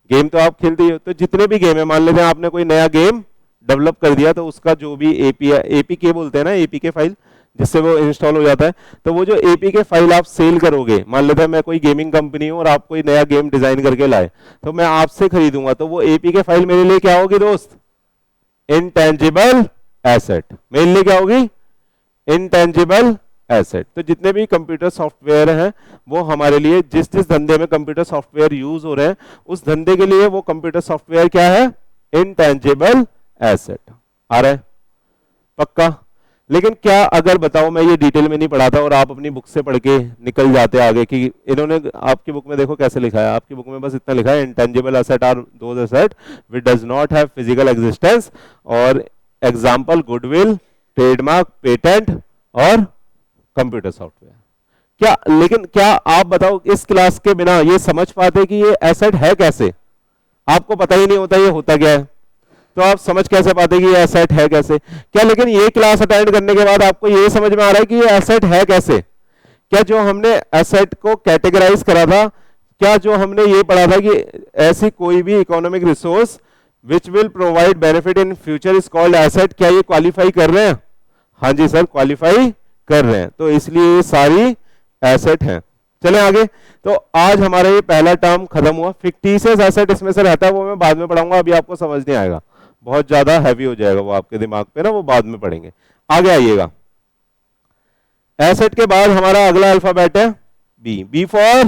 गेम तो आप खेलते ही हो, तो जितने भी गेम है, मान लेते हैं आपने कोई नया गेम डेवलप कर दिया, तो उसका जो भी एपीके बोलते हैं ना, एपीके फाइल जिससे वो इंस्टॉल हो जाता है, तो वो जो एपीके फाइल आप सेल करोगे, मान लेते हैं मैं कोई गेमिंग कंपनी हूं और आप कोई नया गेम डिजाइन करके लाए, तो मैं आपसे खरीदूंगा, तो वो एपीके फाइल मेरे लिए क्या होगी दोस्त? Intangible asset. मेरे लिए क्या होगी? Intangible asset. तो जितने भी कंप्यूटर सॉफ्टवेयर हैं वो हमारे लिए, जिस जिस धंधे में कंप्यूटर सॉफ्टवेयर यूज हो रहे हैं उस धंधे के लिए वो कंप्यूटर सॉफ्टवेयर क्या है? Intangible asset. आ रहा है? पक्का? लेकिन क्या अगर बताओ मैं ये डिटेल में नहीं पढ़ाता और आप अपनी बुक से पढ़ के निकल जाते आगे कि इन्होंने आपकी बुक में देखो कैसे लिखा है, आपकी बुक में बस इतना लिखा है, intangible asset are those asset which does not have physical existence, और एग्जांपल गुडविल, ट्रेडमार्क, पेटेंट और कंप्यूटर सॉफ्टवेयर। क्या लेकिन क्या आप बताओ इस क्लास के बिना ये समझ पाते कि ये एसेट है कैसे? आपको पता ही नहीं होता ये होता क्या है, तो आप समझ कैसे पाते कि ये एसेट है कैसे? क्या लेकिन ये क्लास अटेंड करने के बाद आपको ये समझ में आ रहा है कि ये एसेट है कैसे? क्या जो हमने एसेट को कैटेगराइज करा था, क्या जो हमने ये पढ़ा था कि ऐसी कोई भी economic resource which will provide benefit in future is called asset, क्या ये क्वालिफाई कर रहे हैं? हाँ जी सर, क्वालिफाई कर रहे हैं, तो इसलिए ये सारी एसेट हैं। चलें आगे। तो आज हमारा ये पहला टर्म खत्म हुआ। फिक्टिशियस एसेट इसमें से रहता है, वो मैं बाद में पढ़ाऊंगा, अभी आपको समझ नहीं आएगा, बहुत ज्यादा हैवी हो जाएगा वो आपके दिमाग पे ना, वो बाद में पढ़ेंगे। आगे आइएगा, एसेट के बाद हमारा अगला अल्फाबेट है बी। बी फॉर,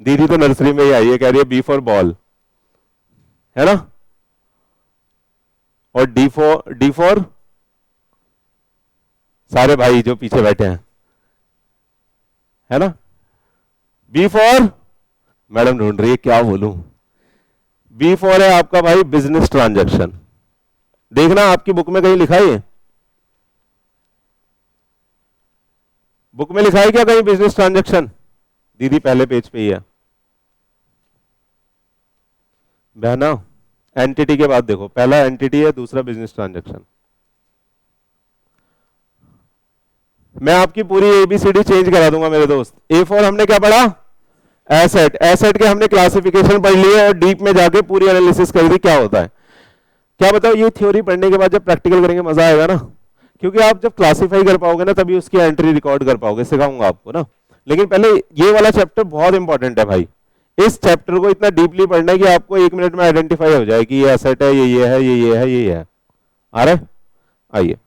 दीदी तो नर्सरी में ही आई है, कह रही है बी फॉर बॉल, है ना? और डी फॉर सारे भाई जो पीछे बैठे हैं, है ना? बी फॉर, मैडम ढूंढ रही है क्या बोलूं, बी फॉर है आपका भाई बिजनेस ट्रांजैक्शन। देखना आपकी बुक में कहीं लिखा है, बुक में लिखा है क्या कहीं बिजनेस ट्रांजैक्शन? दीदी पहले पेज पे ही है बहना, एंटिटी के बाद देखो, पहला एंटिटी है, दूसरा बिजनेस ट्रांजैक्शन। मैं आपकी पूरी एबीसीडी चेंज करा दूंगा मेरे दोस्त। ए फॉर हमने क्या पढ़ा? एसेट। एसेट के हमने क्लासिफिकेशन पढ़ ली है और डीप में जाके पूरी एनालिसिस कर दी क्या होता है। क्या बताओ, ये थ्योरी पढ़ने के बाद जब प्रैक्टिकल करेंगे मजा आएगा ना, क्योंकि आप जब क्लासिफाई कर पाओगे ना तभी उसकी एंट्री रिकॉर्ड कर पाओगे, सिखाऊंगा आपको ना। लेकिन पहले ये वाला चैप्टर बहुत इंपॉर्टेंट है भाई, इस चैप्टर को इतना डीपली पढ़ना है कि आपको 1 मिनट में आइडेंटिफाई हो जाए कि ये एसेट है, ये है, ये है, ये है। आ रहा है? आइए,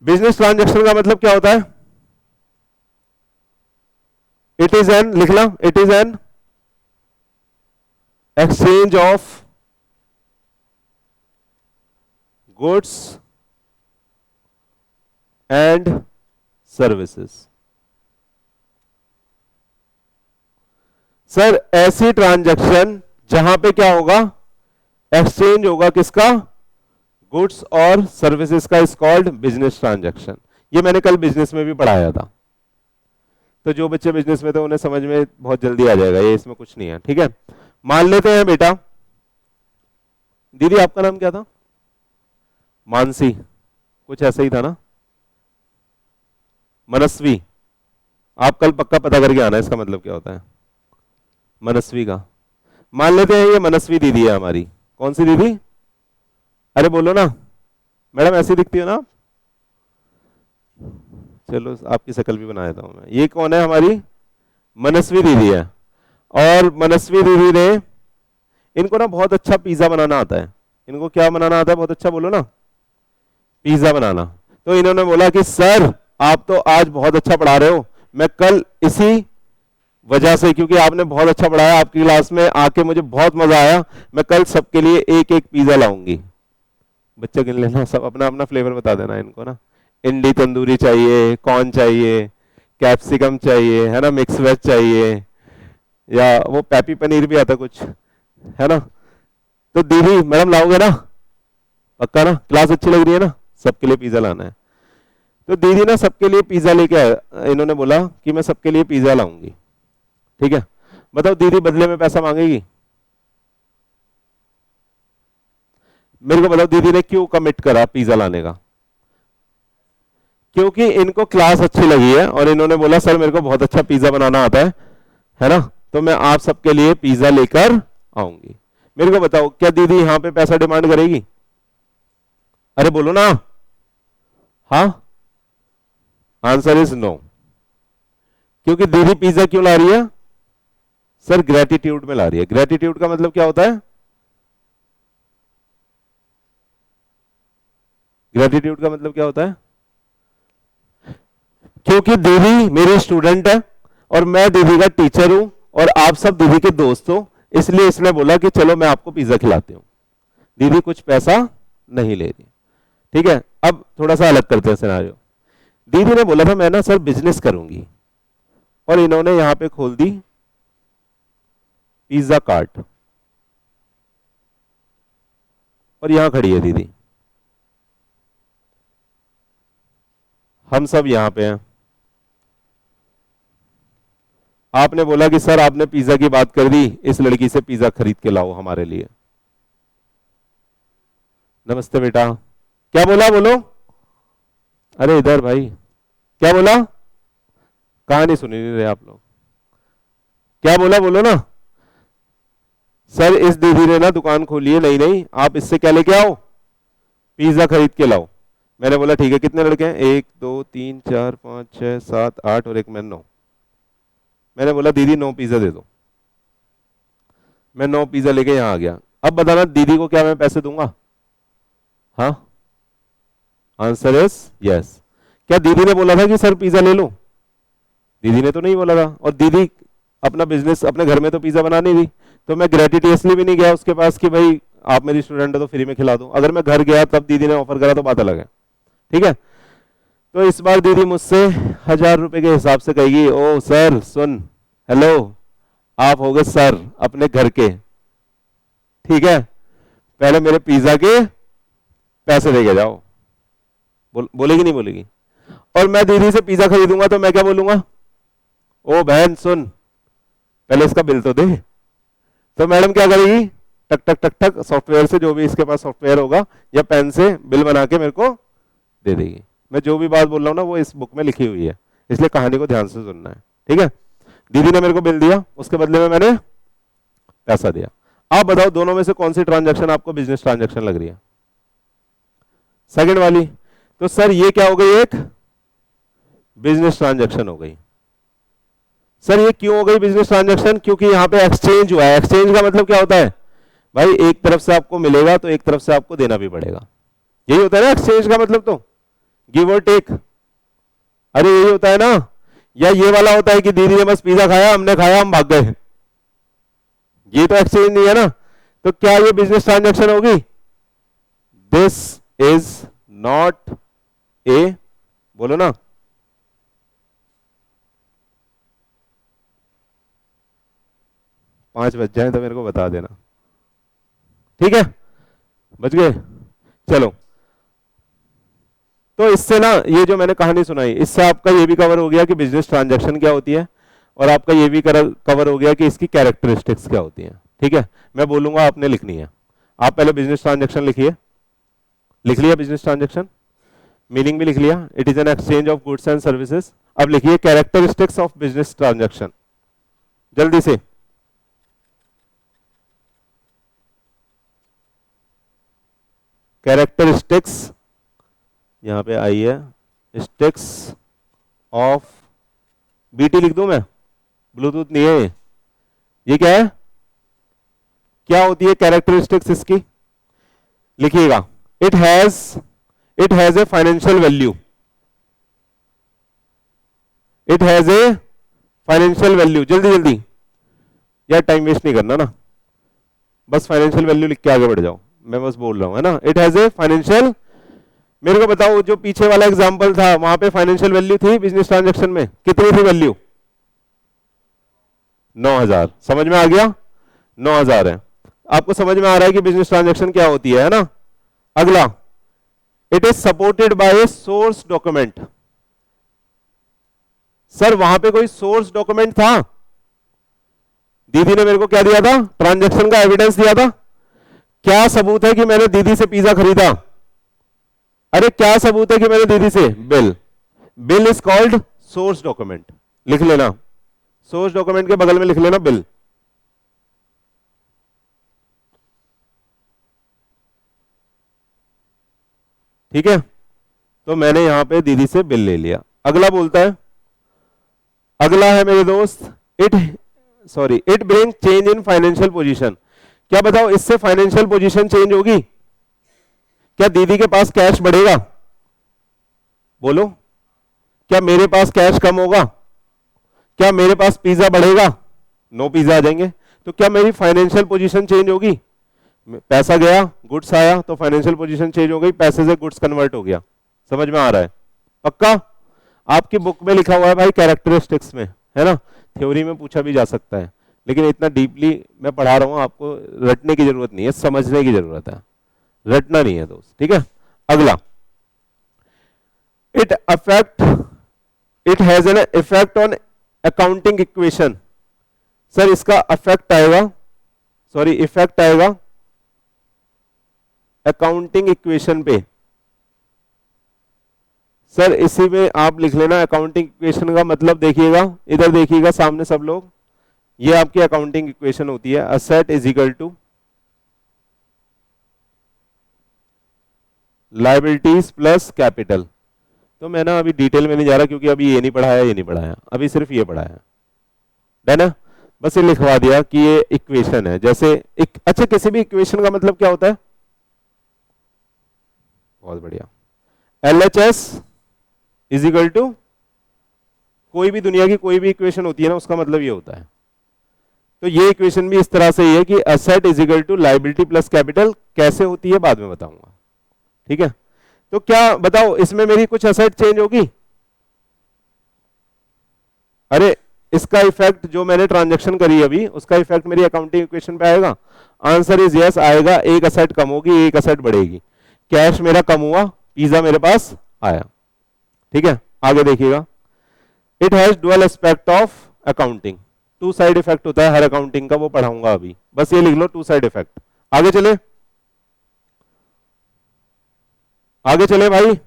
बिजनेस ट्रांजैक्शन का मतलब क्या होता है? इट इज एन, लिखना, it is an exchange of goods and services. Sir ऐसी ट्रांजैक्शन जहां पे क्या होगा? एक्सचेंज होगा किसका? गुड्स और सर्विसेज का इज कॉल्ड बिजनेस ट्रांजैक्शन। ये मैंने कल बिजनेस में भी पढ़ाया था, तो जो बच्चे बिजनेस में थे उन्हें समझ में बहुत जल्दी आ जाएगा, ये इसमें कुछ नहीं है। ठीक है, मान लेते हैं बेटा, दीदी आपका नाम क्या था? मानसी, कुछ ऐसा ही था ना? मनस्वी, आप कल पक्का पता करके आना इसका मतलब क्या होता है मनस्वी का। मान लेते हैं ये मनस्वी दीदी है हमारी। कौन सी दीदी? अरे बोलो ना मैडम, ऐसी दिखती हो ना आप? चलो आपकी शक्ल भी बना देता हूं मैं। ये कौन है? हमारी मनस्वी दीदी है। और मनस्वी दीदी ने, इनको ना बहुत अच्छा पिज्जा बनाना आता है। इनको क्या बनाना आता है? बहुत अच्छा, बोलो ना, पिज्जा बनाना। तो इन्होंने बोला कि सर आप तो आज बहुत अच्छा पढ़ा रहे हो, मैं कल इसी वजह से, क्योंकि आपने बहुत अच्छा पढ़ाया, आपकी क्लास में आके मुझे बहुत मजा आया, मैं कल सबके लिए एक एक पिज्जा लाऊंगी। बच्चे गिन लेना, सब अपना अपना फ्लेवर बता देना इनको ना। इंडी तंदूरी चाहिए, कॉर्न चाहिए, कैप्सिकम चाहिए, है ना, मिक्स वेज चाहिए, या वो पैपी पनीर भी आता कुछ, है ना। तो दीदी मैडम लाओगे ना? पक्का ना? क्लास अच्छी लग रही है ना? सबके लिए पिज्जा लाना है। तो दीदी ना सबके लिए पिज्जा लेके आए, इन्होंने बोला कि मैं सबके लिए पिज्जा लाऊंगी। ठीक है, बताओ दीदी बदले में पैसा मांगेगी? मेरे को बताओ दीदी ने क्यों कमिट करा पिज्जा लाने का? क्योंकि इनको क्लास अच्छी लगी है और इन्होंने बोला सर मेरे को बहुत अच्छा पिज्जा बनाना आता है ना, तो मैं आप सबके लिए पिज्जा लेकर आऊंगी। मेरे को बताओ क्या दीदी यहां पे पैसा डिमांड करेगी? अरे बोलो ना। हाँ, आंसर इज नो। क्योंकि दीदी पिज्जा क्यों ला रही है? सर ग्रेटिट्यूड में ला रही है। ग्रेटिट्यूड का मतलब क्या होता है? ग्रेटिट्यूड का मतलब क्या होता है? क्योंकि दीदी मेरी स्टूडेंट है और मैं दीदी का टीचर हूं और आप सब दीदी के दोस्त हो, इसलिए इसने बोला कि चलो मैं आपको पिज्जा खिलाती हूं। दीदी कुछ पैसा नहीं ले रही। ठीक है, अब थोड़ा सा अलग करते हैं सिनारियो। दीदी ने बोला था मैं ना सर बिजनेस करूंगी, और इन्होंने यहां पे खोल दी पिज्जा कार्ट, और यहां खड़ी है दीदी, हम सब यहां पे हैं। आपने बोला कि सर आपने पिज्जा की बात कर दी, इस लड़की से पिज्जा खरीद के लाओ हमारे लिए। नमस्ते बेटा, क्या बोला? बोलो। अरे इधर भाई, क्या बोला? कहानी सुनी नहीं रहे आप लोग, क्या बोला? बोलो ना। सर इस दीदी ने ना दुकान खोली है, नहीं आप इससे क्या लेके आओ? पिज्जा खरीद के लाओ। मैंने बोला ठीक है, कितने लड़के हैं? 1 2 3 4 5 6 7 8 और एक मैं 9। मैंने बोला दीदी 9 पिज्जा दे दो। मैं 9 पिज्जा लेके यहां आ गया। अब बताना दीदी को क्या मैं पैसे दूंगा? हाँ, आंसर इज यस। क्या दीदी ने बोला था कि सर पिज्जा ले लो? दीदी ने तो नहीं बोला था, और दीदी अपना बिजनेस अपने घर में तो पिज्जा बना नहीं रही, तो मैं ग्रेटिटियसली भी नहीं गया उसके पास कि भाई आप मेरी स्टूडेंट है तो फ्री में खिला दो। अगर मैं घर गया तब दीदी ने ऑफर करा तो बात अलग है। ठीक है, तो इस बार दीदी मुझसे 1000 रुपए के हिसाब से कहेगी, ओ सर सुन, हेलो, आप हो गए सर अपने घर के, ठीक है, पहले मेरे पिज्जा के पैसे देके जाओ। बोलेगी नहीं बोलेगी? और मैं दीदी से पिज्जा खरीदूंगा तो मैं क्या बोलूंगा? ओ बहन सुन, पहले इसका बिल तो दे। तो मैडम क्या करेगी? टक टक टक टक सॉफ्टवेयर से, जो भी इसके पास सॉफ्टवेयर होगा, या पेन से बिल बना के मेरे को दे देगी। मैं जो भी बात बोल रहा हूं ना वो इस बुक में लिखी हुई है, इसलिए कहानी को ध्यान से सुनना है। ठीक है, दीदी ने मेरे को बिल दिया, उसके बदले में मैंने पैसा दिया। आप बताओ दोनों में से कौन सी ट्रांजैक्शन आपको बिजनेस ट्रांजैक्शन लग रही है? सेकंड वाली। तो सर ये क्या हो गई? एक बिजनेस ट्रांजैक्शन हो गई। सर ये क्यों हो गई बिजनेस ट्रांजैक्शन? क्योंकि यहां पे एक्सचेंज हुआ है। एक्सचेंज का मतलब क्या होता है भाई? एक तरफ से आपको मिलेगा तो एक तरफ से आपको देना भी पड़ेगा, यही होता है ना एक्सचेंज का मतलब, तो गिव और टेक। अरे यही होता है ना? या ये वाला होता है कि दीदी ने बस पिज्जा खाया, हमने खाया, हम भाग गए? ये तो एक्सचेंज नहीं है ना। तो क्या ये बिजनेस ट्रांजैक्शन होगी? दिस इज नॉट ए, बोलो ना, 5 बज जाए तो मेरे को बता देना। ठीक है, बच गए? चलो, तो इससे ना ये जो मैंने कहानी सुनाई, इससे आपका ये भी कवर हो गया कि बिजनेस ट्रांजैक्शन क्या होती है, और आपका ये भी कवर हो गया कि इसकी कैरेक्टरिस्टिक्स क्या होती हैं। ठीक है, मैं बोलूंगा, आपने लिखनी है। आप पहले बिजनेस ट्रांजैक्शन लिखिए। लिख लिया बिजनेस ट्रांजैक्शन, मीनिंग भी लिख लिया, it is an exchange of goods and services. अब लिखिए कैरेक्टरिस्टिक्स ऑफ बिजनेस ट्रांजैक्शन, जल्दी से। कैरेक्टरिस्टिक्स यहां पे आई है, स्टिक्स ऑफ, बीटी लिख दूं मैं, ब्लूटूथ नहीं है ये क्या है, क्या होती है कैरेक्टरिस्टिक्स इसकी, लिखिएगा। It has a financial value, it has a financial value, जल्दी जल्दी यार, टाइम वेस्ट नहीं करना ना, बस फाइनेंशियल वैल्यू लिख के आगे बढ़ जाओ, मैं बस बोल रहा हूं, है ना। इट हैज ए फाइनेंशियल, मेरे को बताओ जो पीछे वाला एग्जांपल था वहां पे फाइनेंशियल वैल्यू थी बिजनेस ट्रांजैक्शन में, कितनी थी वैल्यू, 9,000। समझ में आ गया, 9,000 है। आपको समझ में आ रहा है कि बिजनेस ट्रांजैक्शन क्या होती है ना। अगला, it is supported by a source document. Sir वहां पे कोई सोर्स डॉक्यूमेंट था, दीदी ने मेरे को क्या दिया था, ट्रांजैक्शन का एविडेंस दिया था। क्या सबूत है कि मैंने दीदी से पिज्जा खरीदा, अरे क्या सबूत है कि मैंने दीदी से, bill, bill is called source document, लिख लेना, सोर्स डॉक्यूमेंट के बगल में लिख लेना बिल। ठीक है, तो मैंने यहां पे दीदी से बिल ले लिया। अगला बोलता है, अगला है मेरे दोस्त, it bring change in financial position. क्या बताओ इससे फाइनेंशियल पोजीशन चेंज होगी, क्या दीदी के पास कैश बढ़ेगा, बोलो, क्या मेरे पास कैश कम होगा, क्या मेरे पास पिज्जा बढ़ेगा, नो पिज्जा आ जाएंगे। तो क्या मेरी फाइनेंशियल पोजीशन चेंज होगी, पैसा गया गुड्स आया तो फाइनेंशियल पोजीशन चेंज हो गई, पैसे से गुड्स कन्वर्ट हो गया। समझ में आ रहा है, पक्का। आपकी बुक में लिखा हुआ है भाई कैरेक्टरिस्टिक्स में, है ना, थ्योरी में पूछा भी जा सकता है, लेकिन इतना डीपली मैं पढ़ा रहा हूं, आपको रटने की जरूरत नहीं है, समझने की जरूरत है, रटना नहीं है दोस्त। ठीक है, अगला, it has an effect on accounting equation. Sir इसका इफेक्ट आएगा अकाउंटिंग इक्वेशन पे। सर इसी में आप लिख लेना अकाउंटिंग इक्वेशन का मतलब, देखिएगा इधर, देखिएगा सामने सब लोग, ये आपकी अकाउंटिंग इक्वेशन होती है, asset is equal to liabilities plus capital. तो मैं ना अभी डिटेल में नहीं जा रहा क्योंकि अभी ये नहीं पढ़ाया, अभी सिर्फ ये पढ़ाया है ना, बस ये लिखवा दिया कि ये इक्वेशन है। जैसे अच्छा, किसी भी इक्वेशन का मतलब क्या होता है, बहुत बढ़िया, LHS इज इक्वल टू, कोई भी दुनिया की कोई भी इक्वेशन होती है ना, उसका मतलब ये होता है। तो ये इक्वेशन भी इस तरह से ही है कि asset is equal to liability plus capital. कैसे होती है बाद में बताऊंगा, ठीक है। तो क्या बताओ इसमें मेरी कुछ असेट चेंज होगी, अरे इसका इफेक्ट जो मैंने ट्रांजैक्शन करी अभी, उसका इफेक्ट मेरी अकाउंटिंग इक्वेशन पे आएगा। आंसर इज यस, आएगा। एक असेट कम होगी, एक असेट बढ़ेगी। कैश मेरा कम हुआ, पिज्जा मेरे पास आया। ठीक है, आगे देखिएगा, it has dual aspect of accounting. Two side effect होता है हर अकाउंटिंग का, वो पढ़ाऊंगा अभी, बस ये लिख लो, टू साइड इफेक्ट। आगे चले, आगे चले भाई।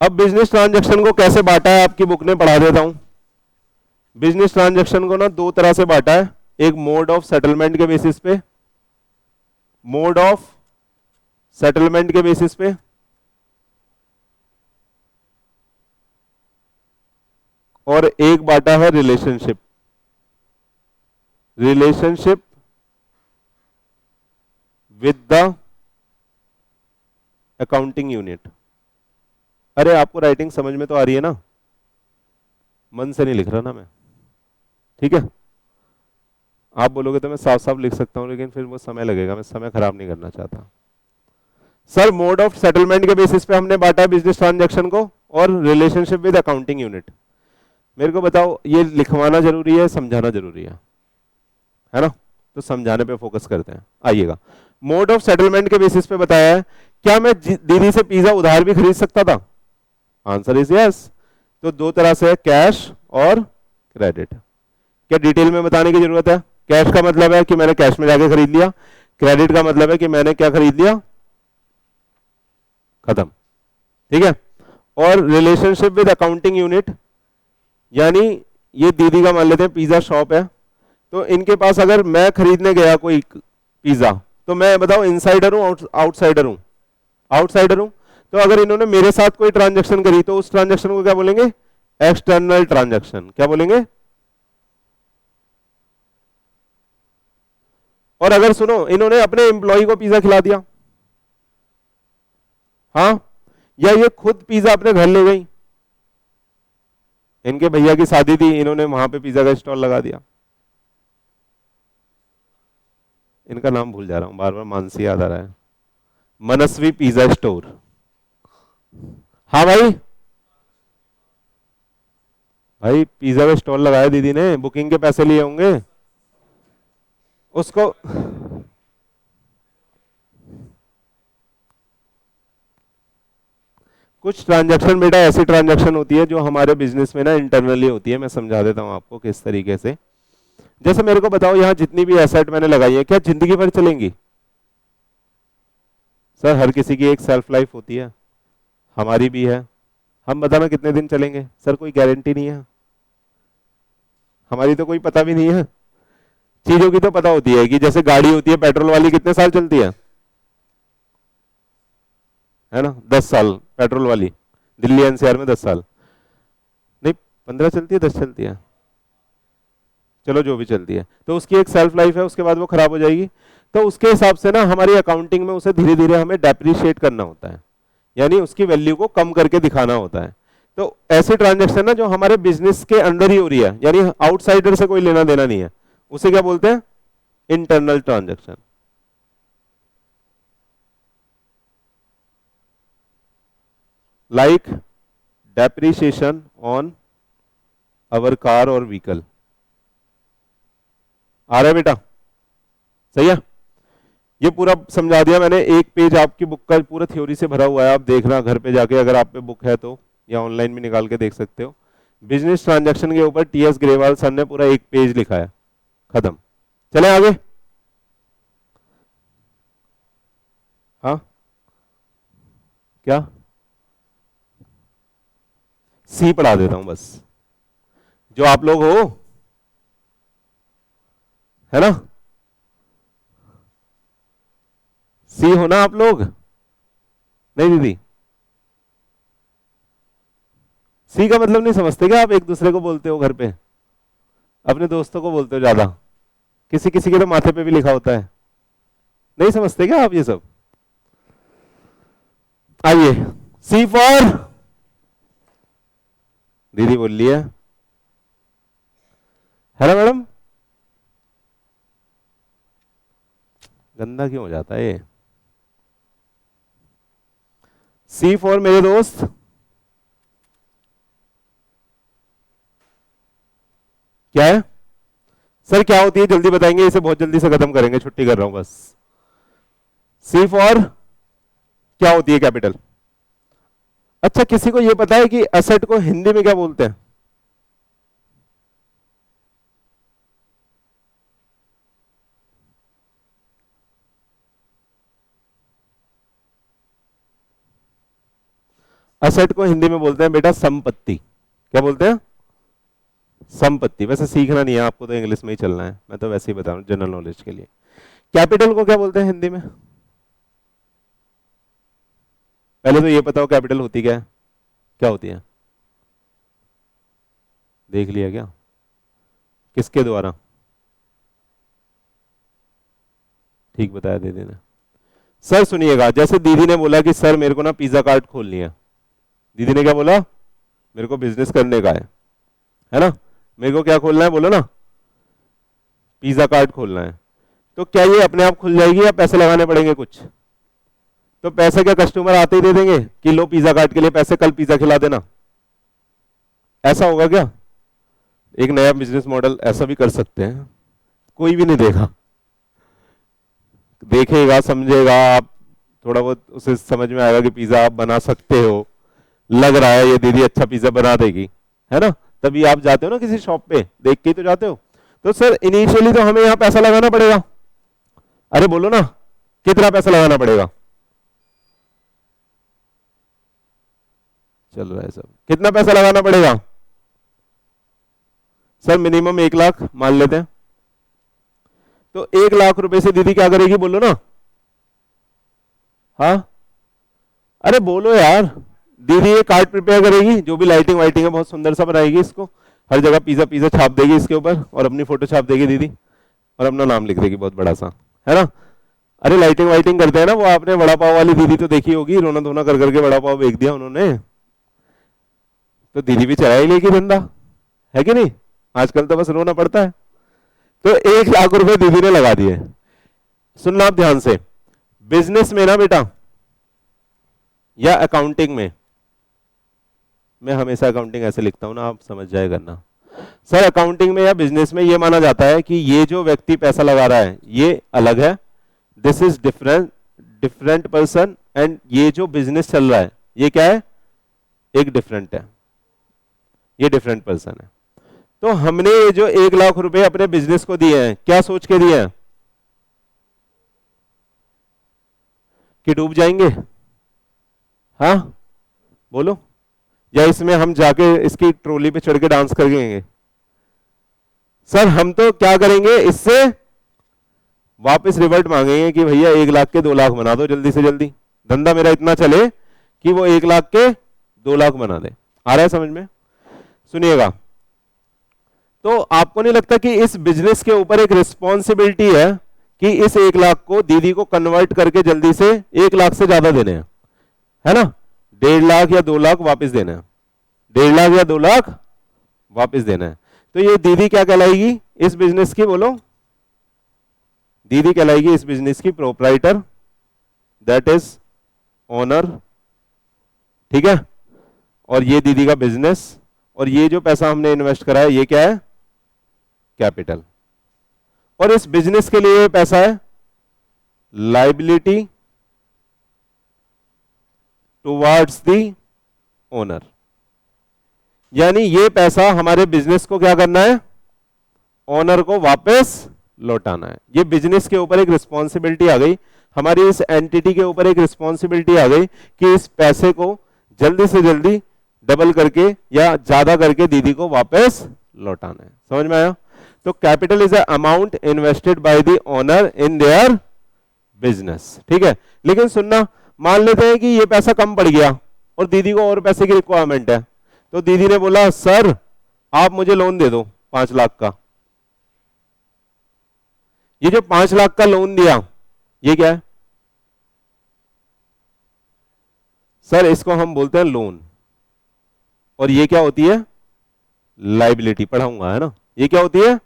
अब बिजनेस ट्रांजैक्शन को कैसे बांटा है आपकी बुक ने, पढ़ा देता हूं। बिजनेस ट्रांजैक्शन को ना दो तरह से बांटा है, एक मोड ऑफ सेटलमेंट के बेसिस पे, मोड ऑफ सेटलमेंट के बेसिस पे, और एक बांटा है relationship, relationship with the accounting unit. अरे आपको राइटिंग समझ में तो आ रही है ना, मन से नहीं लिख रहा ना मैं, ठीक है। आप बोलोगे तो मैं साफ साफ लिख सकता हूं, लेकिन फिर वो समय लगेगा, मैं समय खराब नहीं करना चाहता। सर मोड ऑफ सेटलमेंट के बेसिस पे हमने बांटा बिजनेस ट्रांजैक्शन को, और रिलेशनशिप विद अकाउंटिंग यूनिट। मेरे को बताओ ये लिखवाना जरूरी है, समझाना जरूरी है ना। तो समझाने पे फोकस करते हैं। आइएगा, मोड ऑफ सेटलमेंट के बेसिस पे बताया है, क्या मैं दीदी से पिज्जा उधार भी खरीद सकता था? Answer is yes. तो दो तरह से है, कैश और क्रेडिट। क्या डिटेल में बताने की जरूरत है? कैश का मतलब है कि मैंने कैश में जाके खरीद लिया, क्रेडिट का मतलब है कि मैंने क्या खरीद लिया, खत्म। ठीक है। और रिलेशनशिप विद अकाउंटिंग यूनिट, यानी ये दीदी का मान लेते हैं पिज्जा शॉप है, तो इनके पास अगर मैं खरीदने गया कोई पिज्जा, तो मैं बताओ इनसाइडर हूं आउटसाइडर हूं? आउटसाइडर हूं। तो अगर इन्होंने मेरे साथ कोई ट्रांजैक्शन करी तो उस ट्रांजैक्शन को क्या बोलेंगे? External transaction. क्या बोलेंगे? और अगर सुनो इन्होंने अपने एम्प्लॉय को पिज्जा खिला दिया, हाँ, या ये खुद पिज्जा अपने घर ले गई, इनके भैया की शादी थी, इन्होंने वहां पे पिज्जा का स्टॉल लगा दिया, इनका नाम भूल जा रहा हूं, बार बार मानसी याद आ रहा है, मनस्वी पिज्जा स्टोर। हाँ भाई, भाई पिज्जा का स्टॉल लगाया दीदी ने, बुकिंग के पैसे लिए होंगे उसको। कुछ ट्रांजैक्शन बेटा ऐसी ट्रांजैक्शन होती है जो हमारे बिजनेस में ना इंटरनली होती है, मैं समझा देता हूं आपको किस तरीके से। जैसे मेरे को बताओ, यहां जितनी भी एसेट मैंने लगाई है क्या जिंदगी भर चलेंगी? सर हर किसी की एक सेल्फ लाइफ होती है, हमारी भी है। हम बताना कितने दिन चलेंगे? सर कोई गारंटी नहीं है, हमारी तो कोई पता भी नहीं है। चीजों की तो पता होती है कि जैसे गाड़ी होती है पेट्रोल वाली, कितने साल चलती है ना? 10 साल पेट्रोल वाली, दिल्ली एनसीआर में 10 साल नहीं, 15 चलती है, 10 चलती है, चलो जो भी चलती है, तो उसकी एक सेल्फ लाइफ है, उसके बाद वो खराब हो जाएगी। तो उसके हिसाब से ना हमारी अकाउंटिंग में उसे धीरे धीरे हमें डेप्रिशिएट करना होता है, यानी उसकी वैल्यू को कम करके दिखाना होता है। तो ऐसे ट्रांजैक्शन ना जो हमारे बिजनेस के अंदर ही हो रही है, यानी आउटसाइडर से कोई लेना देना नहीं है, उसे क्या बोलते हैं? Internal transaction. Like depreciation on our car और व्हीकल। आ रहा है बेटा? सही है। ये पूरा समझा दिया मैंने, एक पेज आपकी बुक का पूरा थ्योरी से भरा हुआ है, आप देखना घर पे जाके, अगर आप पे बुक है तो, या ऑनलाइन भी निकाल के देख सकते हो। बिजनेस ट्रांजैक्शन के ऊपर टीएस ग्रेवाल सर ने पूरा एक पेज लिखा है, खत्म। चले आगे। हाँ क्या? सी पढ़ा देता हूं बस, जो आप लोग हो, है ना? सी हो ना आप लोग? नहीं दीदी, सी का मतलब नहीं समझते क्या आप? एक दूसरे को बोलते हो घर पे, अपने दोस्तों को बोलते हो ज्यादा, किसी किसी के तो माथे पे भी लिखा होता है, नहीं समझते क्या आप ये सब? आइए, सी फॉर, दीदी बोल लिया है ना मैडम? गंदा क्यों हो जाता है ये? सी फॉर मेरे दोस्त, क्या है? सर क्या होती है जल्दी बताएंगे, इसे बहुत जल्दी से खत्म करेंगे, छुट्टी कर रहा हूं बस। सी फॉर क्या होती है? कैपिटल। अच्छा, किसी को यह पता है कि एसेट को हिंदी में क्या बोलते हैं? एसेट को हिंदी में बोलते हैं बेटा संपत्ति। क्या बोलते हैं? संपत्ति। वैसे सीखना नहीं है आपको, तो इंग्लिश में ही चलना है, मैं तो वैसे ही बता रहा हूं जनरल नॉलेज के लिए। कैपिटल को क्या बोलते हैं हिंदी में? पहले तो ये बताओ कैपिटल होती क्या है, क्या होती है? देख लिया क्या? किसके द्वारा? ठीक बताया दीदी ने। सर सुनिएगा, जैसे दीदी ने बोला कि सर मेरे को ना पिज्जा कार्ट खोलनी है, दीदी ने क्या बोला? मेरे को बिजनेस करने का है ना? मेरे को क्या खोलना है बोलो ना? पिज्जा कार्ट खोलना है। तो क्या ये अपने आप खुल जाएगी या पैसे लगाने पड़ेंगे कुछ? तो पैसे क्या कस्टमर आते ही दे देंगे कि लो पिज्जा कार्ट के लिए पैसे, कल पिज्जा खिला देना? ऐसा होगा क्या? एक नया बिजनेस मॉडल ऐसा भी कर सकते हैं, कोई भी नहीं देगा, देखेगा, समझेगा, आप थोड़ा बहुत उसे समझ में आएगा कि पिज्जा आप बना सकते हो, लग रहा है ये दीदी अच्छा पिज्जा बना देगी, है ना, तभी आप जाते हो ना किसी शॉप पे, देख के ही तो जाते हो। तो सर इनिशियली तो हमें यहाँ पैसा लगाना पड़ेगा, अरे बोलो ना, कितना पैसा लगाना पड़ेगा? चल रहा है सब, कितना पैसा लगाना पड़ेगा? सर मिनिमम 1 लाख मान लेते हैं। तो 1 लाख रुपए से दीदी क्या करेगी, बोलो ना। हाँ अरे बोलो यार। दीदी ये कार्ड प्रिपेयर करेगी, जो भी लाइटिंग वाइटिंग है बहुत सुंदर सा बनाएगी, इसको हर जगह पिज्जा पिज्जा छाप देगी इसके ऊपर, और अपनी फोटो छाप देगी दीदी, और अपना नाम लिख देगी बहुत बड़ा सा, है ना। अरे लाइटिंग वाइटिंग करते हैं ना, वो आपने वड़ा पाव वाली दीदी तो देखी होगी, रोना धोना कर करके वड़ा पाव बेच दिया उन्होंने, तो दीदी भी चला ही लेगी धंधा, है कि नहीं? आजकल तो बस रोना पड़ता है। तो 1 लाख रुपए दीदी ने लगा दिए। सुनना आप ध्यान से, बिजनेस में ना बेटा या अकाउंटिंग में, मैं हमेशा अकाउंटिंग ऐसे लिखता हूं ना, आप समझ जाए करना। सर अकाउंटिंग में या बिजनेस में ये माना जाता है कि ये जो व्यक्ति पैसा लगा रहा है ये अलग है, this is different person, and ये जो बिजनेस चल रहा है ये क्या है, एक डिफरेंट है, ये डिफरेंट पर्सन है। तो हमने ये जो 1 लाख रुपए अपने बिजनेस को दिए हैं, क्या सोच के दिए हैं कि डूब जाएंगे? हाँ बोलो, या इसमें हम जाके इसकी ट्रॉली पे चढ़ के डांस करेंगे? सर हम तो क्या करेंगे, इससे वापस रिवर्ट मांगेंगे कि भैया 1 लाख के 2 लाख बना दो जल्दी से जल्दी, धंधा मेरा इतना चले कि वो 1 लाख के 2 लाख बना दे। आ रहा है समझ में? सुनिएगा, तो आपको नहीं लगता कि इस बिजनेस के ऊपर एक रिस्पॉन्सिबिलिटी है कि इस 1 लाख को दीदी को कन्वर्ट करके जल्दी से 1 लाख से ज्यादा देने हैं, है ना? 1.5 लाख या 2 लाख वापस देना है, 1.5 लाख या 2 लाख वापस देना है। तो ये दीदी क्या कहलाएगी इस बिजनेस की, बोलो? दीदी कहलाएगी इस बिजनेस की प्रोप्राइटर, दैट इज ओनर, ठीक है। और ये दीदी का बिजनेस, और ये जो पैसा हमने इन्वेस्ट करा है ये क्या है, कैपिटल। और इस बिजनेस के लिए पैसा है लाइबिलिटी टुवर्ड्स द ओनर, यानी ये पैसा हमारे बिजनेस को क्या करना है, ओनर को वापस लौटाना है। ये बिजनेस के ऊपर एक रिस्पॉन्सिबिलिटी आ गई, हमारी इस एंटिटी के ऊपर एक रिस्पॉन्सिबिलिटी आ गई कि इस पैसे को जल्दी से जल्दी डबल करके या ज्यादा करके दीदी को वापस लौटाना है। समझ में आया? तो capital is a amount invested by the owner in their business, ठीक है। लेकिन सुनना, मान लेते हैं कि ये पैसा कम पड़ गया और दीदी को और पैसे की रिक्वायरमेंट है, तो दीदी ने बोला सर आप मुझे लोन दे दो 5 लाख का। ये जो 5 लाख का लोन दिया ये क्या है सर? इसको हम बोलते हैं लोन, और ये क्या होती है, लाइबिलिटी। पढ़ाऊंगा, है ना? ये क्या होती है,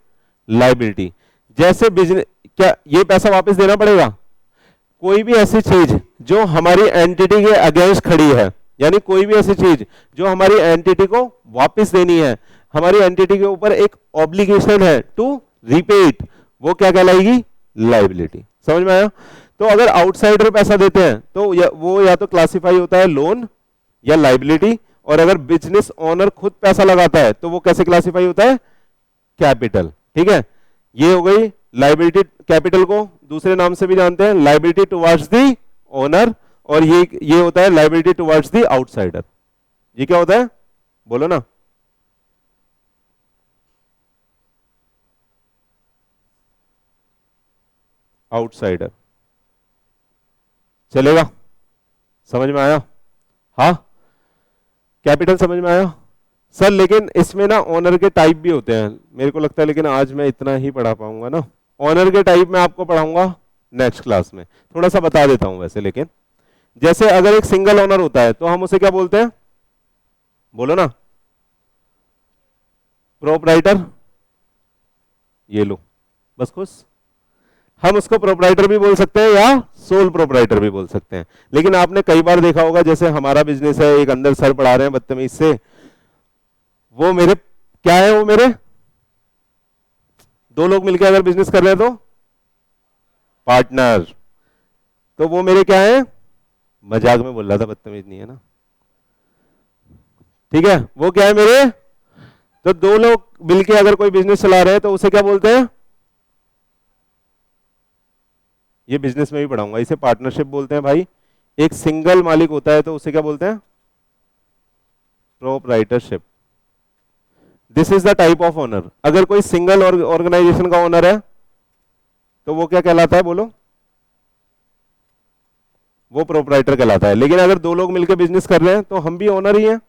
लाइबिलिटी। जैसे बिजनेस, क्या ये पैसा वापस देना पड़ेगा? कोई भी ऐसी चीज जो हमारी एंटिटी के अगेंस्ट खड़ी है, यानी कोई भी ऐसी चीज जो हमारी एंटिटी को वापस देनी है, हमारी एंटिटी के ऊपर एक ऑब्लिगेशन है टू रीपे इट, वो क्या कहलाएगी, लाइबिलिटी। समझ में आया? तो अगर आउटसाइडर पैसा देते हैं तो वो या तो क्लासिफाई होता है लोन या लाइबिलिटी, और अगर बिजनेस ओनर खुद पैसा लगाता है तो वो कैसे क्लासिफाई होता है, कैपिटल, ठीक है। ये हो गई लाइबिलिटी। कैपिटल को दूसरे नाम से भी जानते हैं लाइबिलिटी टुवर्ड्स द ओनर, और ये होता है लाइबिलिटी टुवर्ड्स द आउटसाइडर। ये क्या होता है, बोलो ना? आउटसाइडर। चलेगा? समझ में आया? हाँ, कैपिटल समझ में आया सर? लेकिन इसमें ना ओनर के टाइप भी होते हैं मेरे को लगता है, लेकिन आज मैं इतना ही पढ़ा पाऊंगा ना। ओनर के टाइप मैं आपको पढ़ाऊंगा नेक्स्ट क्लास में, थोड़ा सा बता देता हूं वैसे। लेकिन जैसे अगर एक सिंगल ओनर होता है तो हम उसे क्या बोलते हैं, बोलो ना? प्रोप्राइटर। ये लो, बस खुश। हम उसको प्रोप्राइटर भी बोल सकते हैं या सोल प्रोप्राइटर भी बोल सकते हैं। लेकिन आपने कई बार देखा होगा, जैसे हमारा बिजनेस है, एक अंदर सर पढ़ा रहे हैं बदतमीज से, वो मेरे क्या है, वो मेरे 2 लोग मिलकर अगर बिजनेस कर रहे हैं तो पार्टनर, तो वो मेरे क्या है, मजाक में बोल रहा था, बदतमीज नहीं है ना, ठीक है, वो क्या है मेरे। तो दो लोग मिलके अगर कोई बिजनेस चला रहे हैं तो उसे क्या बोलते हैं, ये बिजनेस में भी पढ़ाऊंगा, इसे पार्टनरशिप बोलते हैं भाई। एक सिंगल मालिक होता है तो उसे क्या बोलते हैं, proprietorship. This is the type of owner. अगर कोई सिंगल ऑर्गेनाइजेशन का ओनर है तो वो क्या कहलाता है, बोलो, वो प्रोप्राइटर कहलाता है। लेकिन अगर दो लोग मिलकर बिजनेस कर रहे हैं तो हम भी ओनर ही हैं,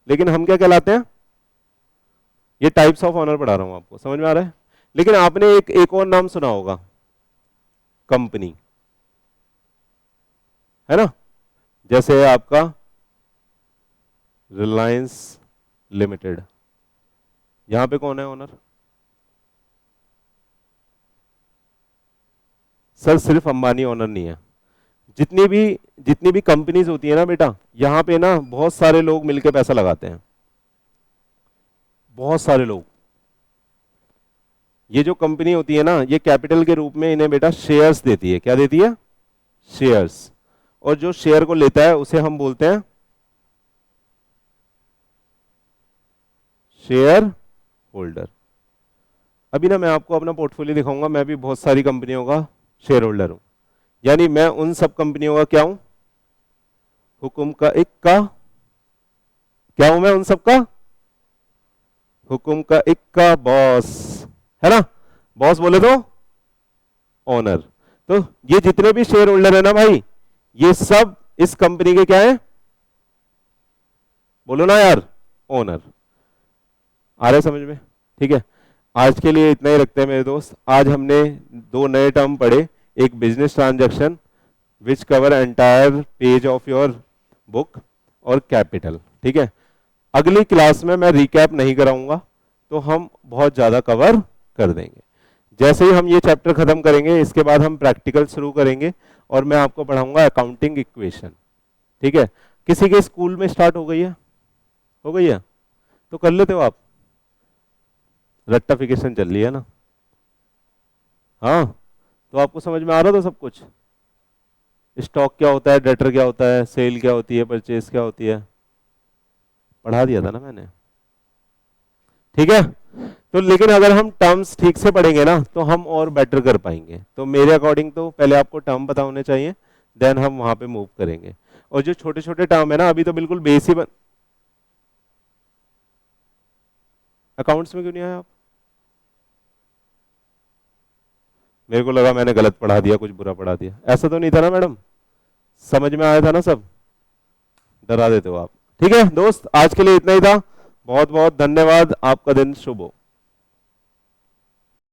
लेकिन हम क्या कहलाते हैं, ये टाइप्स ऑफ ओनर पढ़ा रहा हूं आपको, समझ में आ रहा है। लेकिन आपने एक और नाम सुना होगा, कंपनी, है ना, जैसे आपका रिलायंस लिमिटेड, यहां पे कौन है ओनर, सर सिर्फ अंबानी ओनर नहीं है। जितनी भी कंपनीज होती है ना बेटा, यहां पे ना बहुत सारे लोग मिलकर पैसा लगाते हैं, बहुत सारे लोग। ये जो कंपनी होती है ना, ये कैपिटल के रूप में इन्हें बेटा शेयर्स देती है। क्या देती है, शेयर्स। और जो शेयर को लेता है उसे हम बोलते हैं शेयर होल्डर। अभी ना मैं आपको अपना पोर्टफोलियो दिखाऊंगा, मैं भी बहुत सारी कंपनियों का शेयर होल्डर हूं, यानी मैं उन सब कंपनियों का क्या हूं, हुकुम का इक्का, क्या हूं मैं उन सब का, हुकुम का इक्का बॉस, है ना, बॉस बोले तो ओनर। तो ये जितने भी शेयर होल्डर है ना भाई, ये सब इस कंपनी के क्या है, बोलो ना यार, ओनर। आ रहा है समझ में, ठीक है। आज के लिए इतना ही रखते हैं मेरे दोस्त। आज हमने दो नए टर्म पढ़े, एक business transaction which cover entire page of your book, और कैपिटल, ठीक है। अगली क्लास में मैं रिकैप नहीं कराऊंगा, तो हम बहुत ज्यादा कवर कर देंगे। जैसे ही हम ये चैप्टर खत्म करेंगे, इसके बाद हम प्रैक्टिकल शुरू करेंगे, और मैं आपको पढ़ाऊंगा अकाउंटिंग इक्वेशन, ठीक है। किसी के स्कूल में स्टार्ट हो गई है, हो गई है, तो कर लेते हो आप, रेक्टिफिकेशन चल रही है ना, हाँ। तो आपको समझ में आ रहा था सब कुछ, स्टॉक क्या होता है, डेटर क्या होता है, सेल क्या होती है, परचेज क्या होती है, पढ़ा दिया था ना मैंने, ठीक है। तो लेकिन अगर हम टर्म्स ठीक से पढ़ेंगे ना, तो हम और बेटर कर पाएंगे। तो मेरे अकॉर्डिंग तो पहले आपको टर्म पता होने चाहिए, देन हम वहां पे मूव करेंगे। और जो छोटे छोटे टर्म है ना, अभी तो बिल्कुल बेस ही अकाउंट्स में क्यों नहीं आया आप, मेरे को लगा मैंने गलत पढ़ा दिया, कुछ बुरा पढ़ा दिया, ऐसा तो नहीं था ना मैडम, समझ में आया था ना सब, डरा देते हो आप। ठीक है दोस्त, आज के लिए इतना ही था, बहुत बहुत धन्यवाद, आपका दिन शुभ हो।